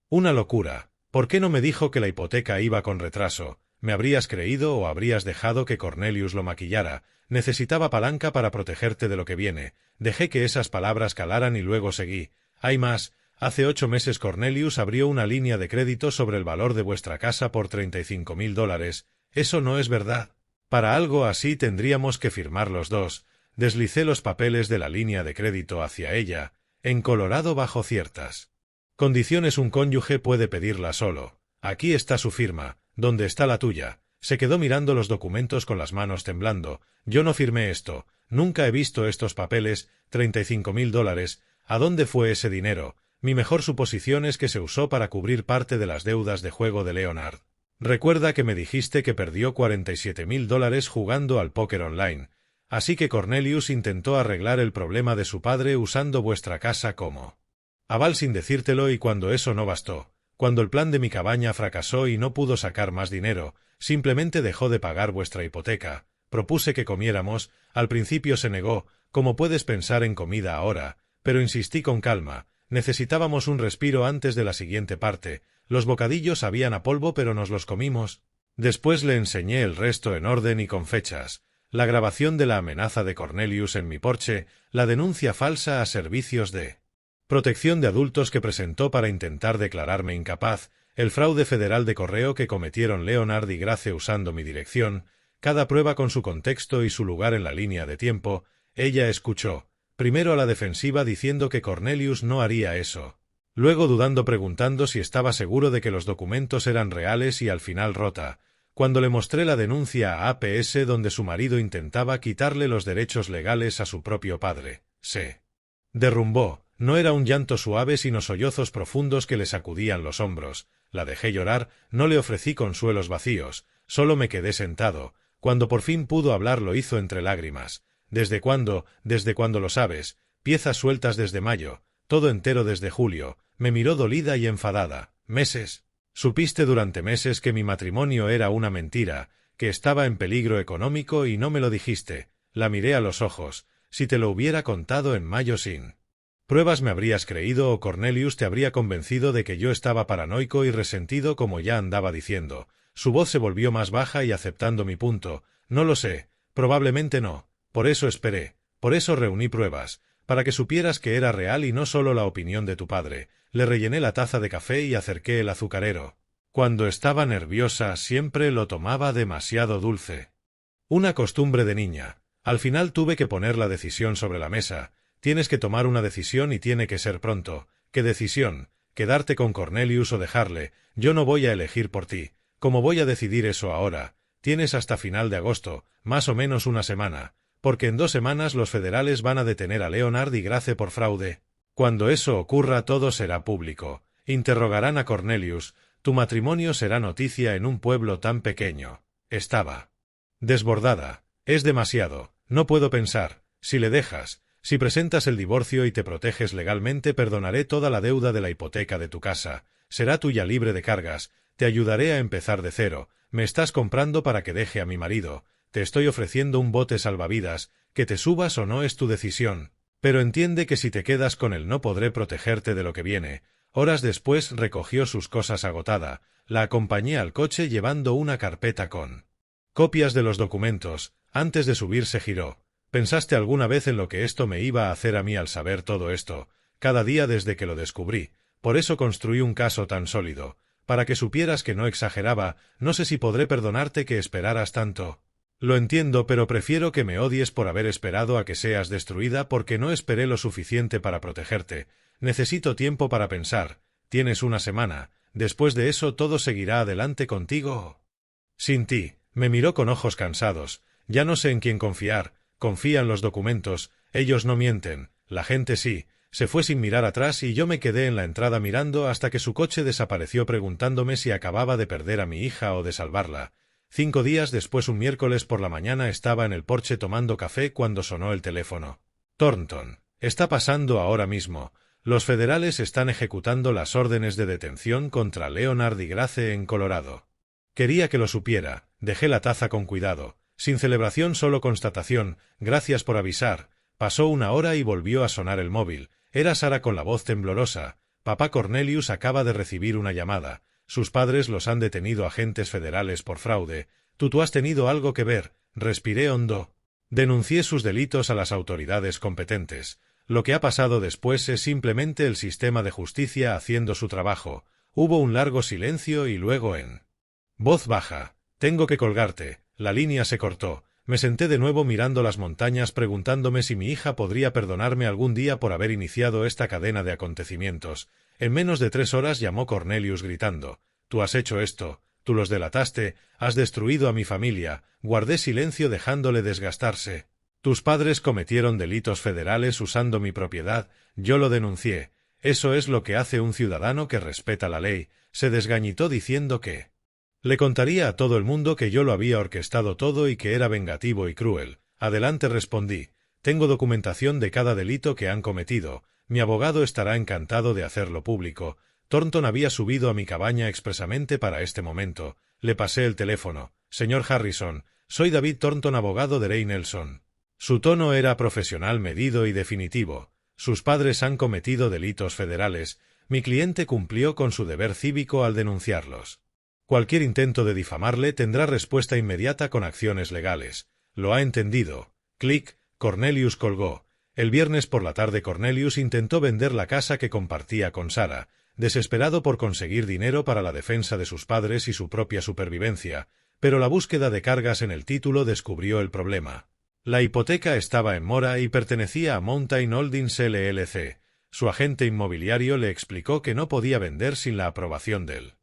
una locura. ¿Por qué no me dijo que la hipoteca iba con retraso? ¿Me habrías creído o habrías dejado que Cornelius lo maquillara? Necesitaba palanca para protegerte de lo que viene». Dejé que esas palabras calaran y luego seguí. «Hay más. Hace 8 meses Cornelius abrió una línea de crédito sobre el valor de vuestra casa por $35.000. Eso no es verdad. Para algo así tendríamos que firmar los dos». Deslicé los papeles de la línea de crédito hacia ella. «En Colorado, bajo ciertas condiciones, un cónyuge puede pedirla solo. Aquí está su firma. ¿Dónde está la tuya?» Se quedó mirando los documentos con las manos temblando. «Yo no firmé esto. Nunca he visto estos papeles. $35.000. ¿A dónde fue ese dinero?» Mi mejor suposición es que se usó para cubrir parte de las deudas de juego de Leonard. «Recuerda que me dijiste que perdió $47.000 jugando al póker online. Así que Cornelius intentó arreglar el problema de su padre usando vuestra casa como aval sin decírtelo, y cuando eso no bastó, cuando el plan de mi cabaña fracasó y no pudo sacar más dinero, simplemente dejó de pagar vuestra hipoteca. Propuse que comiéramos. Al principio se negó. ¿Cómo puedes pensar en comida ahora?» Pero insistí con calma. Necesitábamos un respiro antes de la siguiente parte. Los bocadillos sabían a polvo, pero nos los comimos. Después le enseñé el resto en orden y con fechas. La grabación de la amenaza de Cornelius en mi porche, la denuncia falsa a servicios de protección de adultos que presentó para intentar declararme incapaz, el fraude federal de correo que cometieron Leonard y Grace usando mi dirección, cada prueba con su contexto y su lugar en la línea de tiempo. Ella escuchó, primero a la defensiva diciendo que Cornelius no haría eso, luego dudando preguntando si estaba seguro de que los documentos eran reales, y al final rota cuando le mostré la denuncia a APS donde su marido intentaba quitarle los derechos legales a su propio padre. Se derrumbó. No era un llanto suave, sino sollozos profundos que le sacudían los hombros. La dejé llorar, no le ofrecí consuelos vacíos, solo me quedé sentado. Cuando por fin pudo hablar lo hizo entre lágrimas. «¿Desde cuándo? ¿Desde cuándo lo sabes?» «Piezas sueltas desde mayo, todo entero desde julio». Me miró dolida y enfadada. «¿Meses? Supiste durante meses que mi matrimonio era una mentira, que estaba en peligro económico y no me lo dijiste». La miré a los ojos. «Si te lo hubiera contado en mayo sin pruebas, me habrías creído, o Cornelius te habría convencido de que yo estaba paranoico y resentido como ya andaba diciendo». Su voz se volvió más baja y aceptando mi punto. No lo sé, probablemente no. Por eso esperé. Por eso reuní pruebas. Para que supieras que era real y no solo la opinión de tu padre. Le rellené la taza de café y acerqué el azucarero. Cuando estaba nerviosa siempre lo tomaba demasiado dulce. Una costumbre de niña. Al final tuve que poner la decisión sobre la mesa. Tienes que tomar una decisión y tiene que ser pronto. ¿Qué decisión? ¿Quedarte con Cornelius o dejarle? Yo no voy a elegir por ti. ¿Cómo voy a decidir eso ahora? Tienes hasta final de agosto, más o menos una semana, porque en 2 semanas los federales van a detener a Leonard y Grace por fraude. Cuando eso ocurra todo será público. Interrogarán a Cornelius. Tu matrimonio será noticia en un pueblo tan pequeño. Estaba desbordada. Es demasiado. No puedo pensar. Si le dejas, si presentas el divorcio y te proteges legalmente, perdonaré toda la deuda de la hipoteca de tu casa. Será tuya libre de cargas. Te ayudaré a empezar de cero. Me estás comprando para que deje a mi marido. Te estoy ofreciendo un bote salvavidas. Que te subas o no es tu decisión. Pero entiende que si te quedas con él no podré protegerte de lo que viene. Horas después recogió sus cosas agotada. La acompañé al coche llevando una carpeta con copias de los documentos. Antes de subir se giró. ¿Pensaste alguna vez en lo que esto me iba a hacer a mí al saber todo esto? Cada día desde que lo descubrí. Por eso construí un caso tan sólido. Para que supieras que no exageraba. No sé si podré perdonarte que esperaras tanto. Lo entiendo, pero prefiero que me odies por haber esperado a que seas destruida porque no esperé lo suficiente para protegerte. Necesito tiempo para pensar. Tienes una semana. Después de eso todo seguirá adelante contigo. Sin ti. Me miró con ojos cansados. Ya no sé en quién confiar. Confía en los documentos. Ellos no mienten. La gente sí. Se fue sin mirar atrás y yo me quedé en la entrada mirando hasta que su coche desapareció preguntándome si acababa de perder a mi hija o de salvarla. 5 días después, un miércoles por la mañana, estaba en el porche tomando café cuando sonó el teléfono. Thornton. Está pasando ahora mismo. Los federales están ejecutando las órdenes de detención contra Leonard y Grace en Colorado. Quería que lo supiera. Dejé la taza con cuidado. Sin celebración, solo constatación. Gracias por avisar. Pasó 1 hora y volvió a sonar el móvil. Era Sara con la voz temblorosa. Papá Cornelius acaba de recibir una llamada. Sus padres los han detenido agentes federales por fraude. Tú has tenido algo que ver. Respiré hondo. Denuncié sus delitos a las autoridades competentes. Lo que ha pasado después es simplemente el sistema de justicia haciendo su trabajo. Hubo un largo silencio y luego en voz baja. Tengo que colgarte. La línea se cortó. Me senté de nuevo mirando las montañas preguntándome si mi hija podría perdonarme algún día por haber iniciado esta cadena de acontecimientos. En menos de 3 horas llamó Cornelius gritando. Tú has hecho esto. Tú los delataste. Has destruido a mi familia. Guardé silencio dejándole desgastarse. Tus padres cometieron delitos federales usando mi propiedad. Yo lo denuncié. Eso es lo que hace un ciudadano que respeta la ley. Se desgañitó diciendo que le contaría a todo el mundo que yo lo había orquestado todo y que era vengativo y cruel. Adelante, respondí. Tengo documentación de cada delito que han cometido. Mi abogado estará encantado de hacerlo público. Thornton había subido a mi cabaña expresamente para este momento. Le pasé el teléfono. Señor Harrison, soy David Thornton, abogado de Ray Nelson. Su tono era profesional, medido y definitivo. Sus padres han cometido delitos federales. Mi cliente cumplió con su deber cívico al denunciarlos. Cualquier intento de difamarle tendrá respuesta inmediata con acciones legales. ¿Lo ha entendido? Clic. Cornelius colgó. El viernes por la tarde Cornelius intentó vender la casa que compartía con Sara, desesperado por conseguir dinero para la defensa de sus padres y su propia supervivencia, pero la búsqueda de cargas en el título descubrió el problema. La hipoteca estaba en mora y pertenecía a Mountain Holdings LLC. Su agente inmobiliario le explicó que no podía vender sin la aprobación del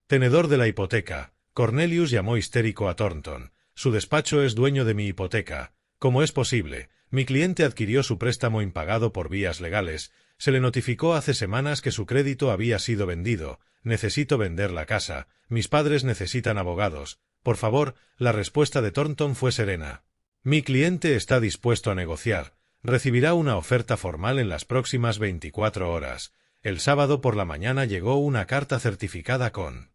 tenedor de la hipoteca. Cornelius llamó histérico a Thornton. Su despacho es dueño de mi hipoteca. ¿Cómo es posible? Mi cliente adquirió su préstamo impagado por vías legales. Se le notificó hace semanas que su crédito había sido vendido. Necesito vender la casa. Mis padres necesitan abogados. Por favor. La respuesta de Thornton fue serena. Mi cliente está dispuesto a negociar. Recibirá una oferta formal en las próximas 24 horas. El sábado por la mañana llegó una carta certificada con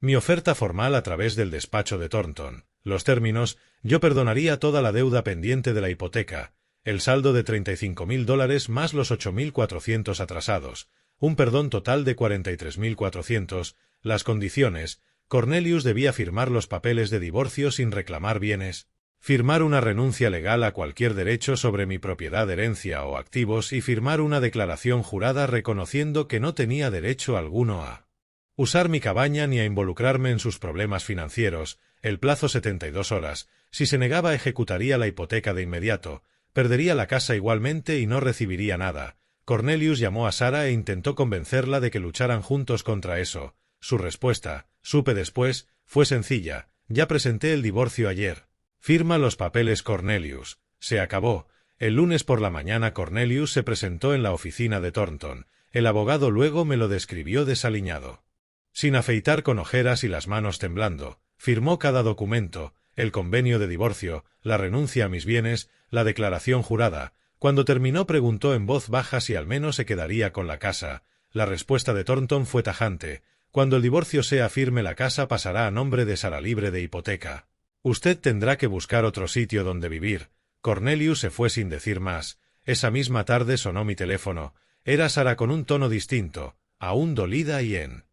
mi oferta formal a través del despacho de Thornton. Los términos: yo perdonaría toda la deuda pendiente de la hipoteca, el saldo de $35.000 más los 8.400 atrasados, un perdón total de 43.400, las condiciones: Cornelius debía firmar los papeles de divorcio sin reclamar bienes, firmar una renuncia legal a cualquier derecho sobre mi propiedad, herencia o activos y firmar una declaración jurada reconociendo que no tenía derecho alguno a usar mi cabaña ni a involucrarme en sus problemas financieros. El plazo 72 horas. Si se negaba, ejecutaría la hipoteca de inmediato, perdería la casa igualmente y no recibiría nada. Cornelius llamó a Sara e intentó convencerla de que lucharan juntos contra eso. Su respuesta, supe después, fue sencilla: ya presenté el divorcio ayer. Firma los papeles, Cornelius. Se acabó. El lunes por la mañana Cornelius se presentó en la oficina de Thornton. El abogado luego me lo describió desaliñado, sin afeitar, con ojeras y las manos temblando. Firmó cada documento: el convenio de divorcio, la renuncia a mis bienes, la declaración jurada. Cuando terminó preguntó en voz baja si al menos se quedaría con la casa. La respuesta de Thornton fue tajante: cuando el divorcio sea firme, la casa pasará a nombre de Sara, libre de hipoteca. Usted tendrá que buscar otro sitio donde vivir. Cornelius se fue sin decir más. Esa misma tarde sonó mi teléfono. Era Sara, con un tono distinto, aún dolida y en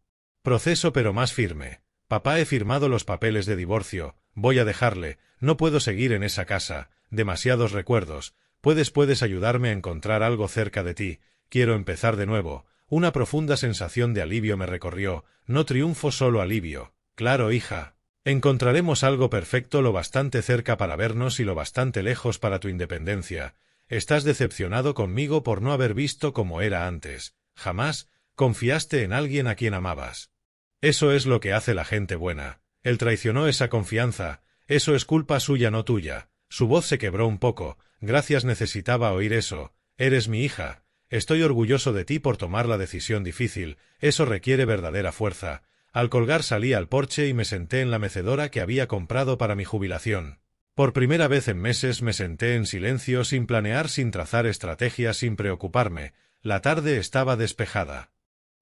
proceso pero más firme. Papá, he firmado los papeles de divorcio. Voy a dejarle. No puedo seguir en esa casa. Demasiados recuerdos. Puedes ayudarme a encontrar algo cerca de ti. Quiero empezar de nuevo. Una profunda sensación de alivio me recorrió. No triunfo, solo alivio. Claro, hija. Encontraremos algo perfecto, lo bastante cerca para vernos y lo bastante lejos para tu independencia. Estás decepcionado conmigo por no haber visto cómo era antes. Jamás confiaste en alguien a quien amabas. Eso es lo que hace la gente buena. Él traicionó esa confianza. Eso es culpa suya, no tuya. Su voz se quebró un poco. Gracias, necesitaba oír eso. Eres mi hija. Estoy orgulloso de ti por tomar la decisión difícil. Eso requiere verdadera fuerza. Al colgar salí al porche y me senté en la mecedora que había comprado para mi jubilación. Por primera vez en meses me senté en silencio, sin planear, sin trazar estrategias, sin preocuparme. La tarde estaba despejada.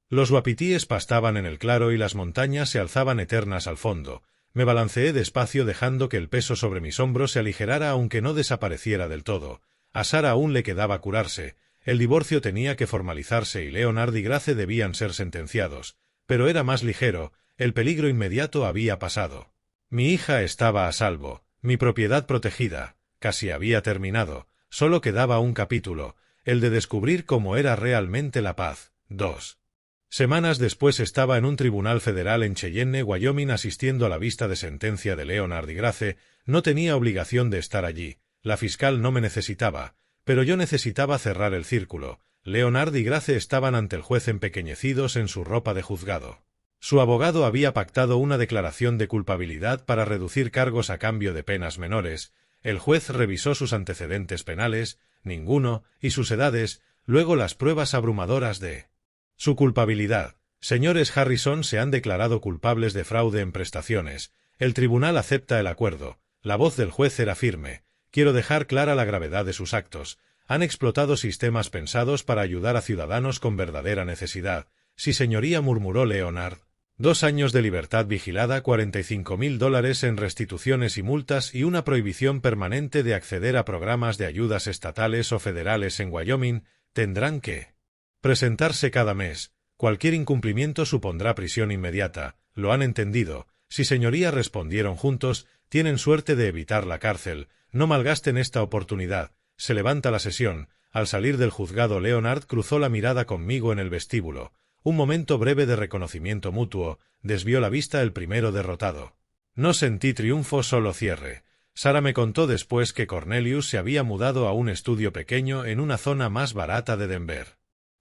Los wapitíes pastaban en el claro y las montañas se alzaban eternas al fondo. Me balanceé despacio, dejando que el peso sobre mis hombros se aligerara aunque no desapareciera del todo. A Sara aún le quedaba curarse. El divorcio tenía que formalizarse y Leonard y Grace debían ser sentenciados. Pero era más ligero. El peligro inmediato había pasado. Mi hija estaba a salvo. Mi propiedad protegida. Casi había terminado. Solo quedaba un capítulo, el de descubrir cómo era realmente la paz. 2 semanas después estaba en un tribunal federal en Cheyenne, Wyoming, asistiendo a la vista de sentencia de Leonard y Grace. No tenía obligación de estar allí. La fiscal no me necesitaba, pero yo necesitaba cerrar el círculo. Leonard y Grace estaban ante el juez empequeñecidos en su ropa de juzgado. Su abogado había pactado una declaración de culpabilidad para reducir cargos a cambio de penas menores. El juez revisó sus antecedentes penales, ninguno, y sus edades, luego las pruebas abrumadoras de su culpabilidad. Señores Harrison se han declarado culpables de fraude en prestaciones. El tribunal acepta el acuerdo. La voz del juez era firme. Quiero dejar clara la gravedad de sus actos. Han explotado sistemas pensados para ayudar a ciudadanos con verdadera necesidad. Sí, señoría, murmuró Leonard. 2 años de libertad vigilada, $45,000 en restituciones y multas y una prohibición permanente de acceder a programas de ayudas estatales o federales en Wyoming. Tendrán que presentarse cada mes. Cualquier incumplimiento supondrá prisión inmediata. ¿Lo han entendido? Sí, señoría, respondieron juntos. Tienen suerte de evitar la cárcel. No malgasten esta oportunidad. Se levanta la sesión. Al salir del juzgado, Leonard cruzó la mirada conmigo en el vestíbulo. Un momento breve de reconocimiento mutuo. Desvió la vista el primero derrotado. No sentí triunfo, solo cierre. Sara me contó después que Cornelius se había mudado a un estudio pequeño en una zona más barata de Denver.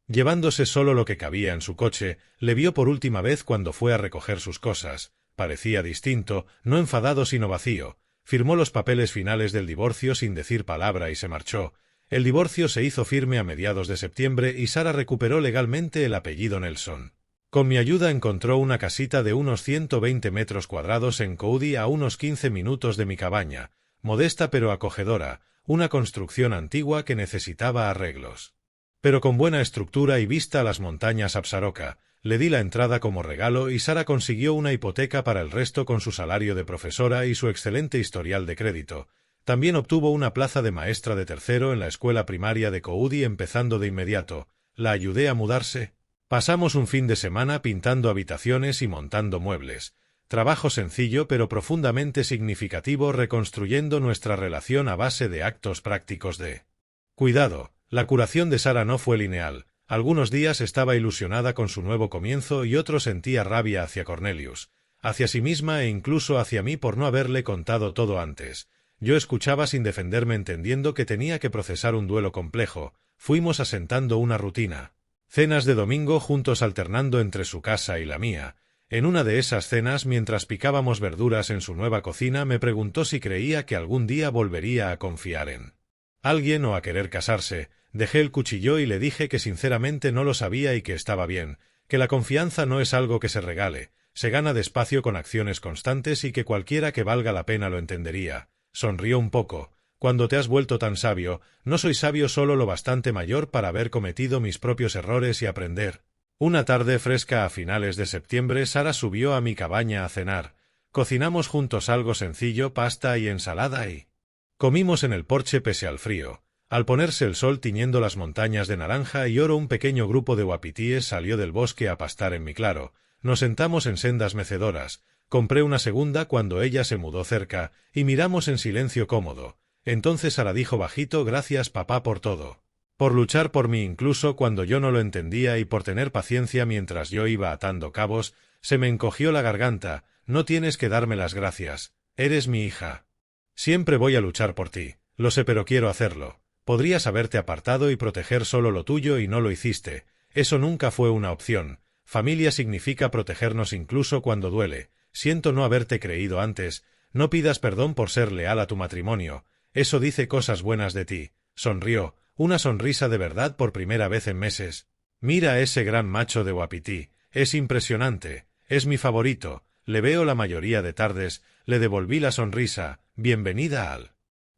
Llevándose solo lo que cabía en su coche, le vio por última vez cuando fue a recoger sus cosas. Parecía distinto, no enfadado sino vacío. Firmó los papeles finales del divorcio sin decir palabra y se marchó. El divorcio se hizo firme a mediados de septiembre y Sara recuperó legalmente el apellido Nelson. Con mi ayuda encontró una casita de unos 120 metros cuadrados en Cody, a unos 15 minutos de mi cabaña. Modesta pero acogedora, una construcción antigua que necesitaba arreglos, pero con buena estructura y vista a las montañas Absaroka. Le di la entrada como regalo y Sara consiguió una hipoteca para el resto con su salario de profesora y su excelente historial de crédito. También obtuvo una plaza de maestra de tercero en la escuela primaria de Cody, empezando de inmediato. La ayudé a mudarse. Pasamos un fin de semana pintando habitaciones y montando muebles. Trabajo sencillo pero profundamente significativo reconstruyendo nuestra relación a base de actos prácticos de cuidado. La curación de Sara no fue lineal. Algunos días estaba ilusionada con su nuevo comienzo y otros sentía rabia hacia Cornelius, hacia sí misma e incluso hacia mí por no haberle contado todo antes. Yo escuchaba sin defenderme entendiendo que tenía que procesar un duelo complejo. Fuimos asentando una rutina. Cenas de domingo juntos alternando entre su casa y la mía. En una de esas cenas, mientras picábamos verduras en su nueva cocina, me preguntó si creía que algún día volvería a confiar en alguien o a querer casarse. Dejé el cuchillo y le dije que sinceramente no lo sabía y que estaba bien, que la confianza no es algo que se regale, se gana despacio con acciones constantes y que cualquiera que valga la pena lo entendería. Sonrió un poco. Cuando te has vuelto tan sabio, no soy sabio solo lo bastante mayor para haber cometido mis propios errores y aprender. Una tarde fresca a finales de septiembre, Sara subió a mi cabaña a cenar. Cocinamos juntos algo sencillo, pasta y ensalada y comimos en el porche pese al frío. Al ponerse el sol tiñendo las montañas de naranja y oro, un pequeño grupo de uapitíes salió del bosque a pastar en mi claro. Nos sentamos en sendas mecedoras. Compré una segunda cuando ella se mudó cerca, y miramos en silencio cómodo. Entonces Sara dijo bajito: gracias papá por todo. Por luchar por mí incluso cuando yo no lo entendía y por tener paciencia mientras yo iba atando cabos. Se me encogió la garganta. No tienes que darme las gracias. Eres mi hija. Siempre voy a luchar por ti. Lo sé, pero quiero hacerlo. Podrías haberte apartado y proteger solo lo tuyo y no lo hiciste. Eso nunca fue una opción. Familia significa protegernos incluso cuando duele. Siento no haberte creído antes. No pidas perdón por ser leal a tu matrimonio. Eso dice cosas buenas de ti. Sonrió. Una sonrisa de verdad por primera vez en meses. Mira a ese gran macho de Wapiti. Es impresionante. Es mi favorito. Le veo la mayoría de tardes. Le devolví la sonrisa. Bienvenida al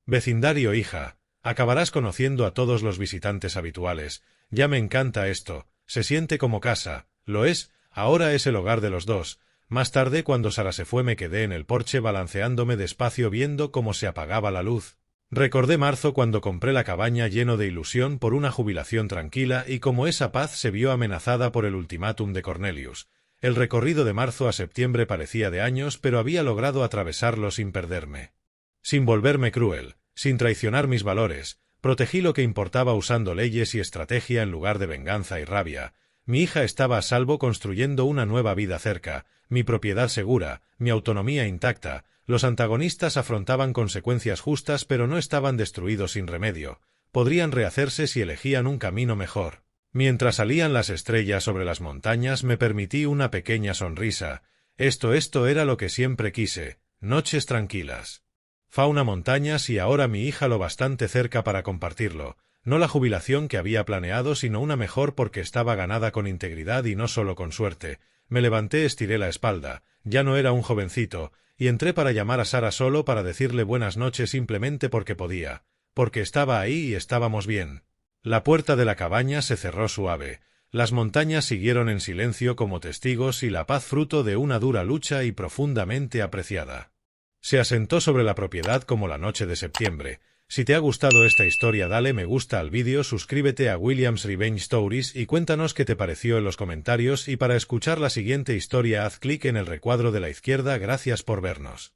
vecindario, hija. Acabarás conociendo a todos los visitantes habituales. Ya me encanta esto. Se siente como casa. Lo es. Ahora es el hogar de los dos. Más tarde, cuando Sara se fue, me quedé en el porche balanceándome despacio viendo cómo se apagaba la luz. Recordé marzo cuando compré la cabaña lleno de ilusión por una jubilación tranquila y cómo esa paz se vio amenazada por el ultimátum de Cornelius. El recorrido de marzo a septiembre parecía de años, pero había logrado atravesarlo sin perderme. Sin volverme cruel, sin traicionar mis valores, protegí lo que importaba usando leyes y estrategia en lugar de venganza y rabia. Mi hija estaba a salvo construyendo una nueva vida cerca, mi propiedad segura, mi autonomía intacta. Los antagonistas afrontaban consecuencias justas pero no estaban destruidos sin remedio. Podrían rehacerse si elegían un camino mejor. Mientras salían las estrellas sobre las montañas me permití una pequeña sonrisa. Esto era lo que siempre quise. Noches tranquilas. Fauna, montañas y ahora mi hija lo bastante cerca para compartirlo. No la jubilación que había planeado, sino una mejor porque estaba ganada con integridad y no solo con suerte. Me levanté, estiré la espalda. Ya no era un jovencito. Y entré para llamar a Sara solo para decirle buenas noches simplemente porque podía, porque estaba ahí y estábamos bien. La puerta de la cabaña se cerró suave. Las montañas siguieron en silencio como testigos y la paz fruto de una dura lucha y profundamente apreciada. Se asentó sobre la propiedad como la noche de septiembre. Si te ha gustado esta historia, dale me gusta al vídeo, suscríbete a Williams Revenge Stories y cuéntanos qué te pareció en los comentarios, y para escuchar la siguiente historia haz clic en el recuadro de la izquierda. Gracias por vernos.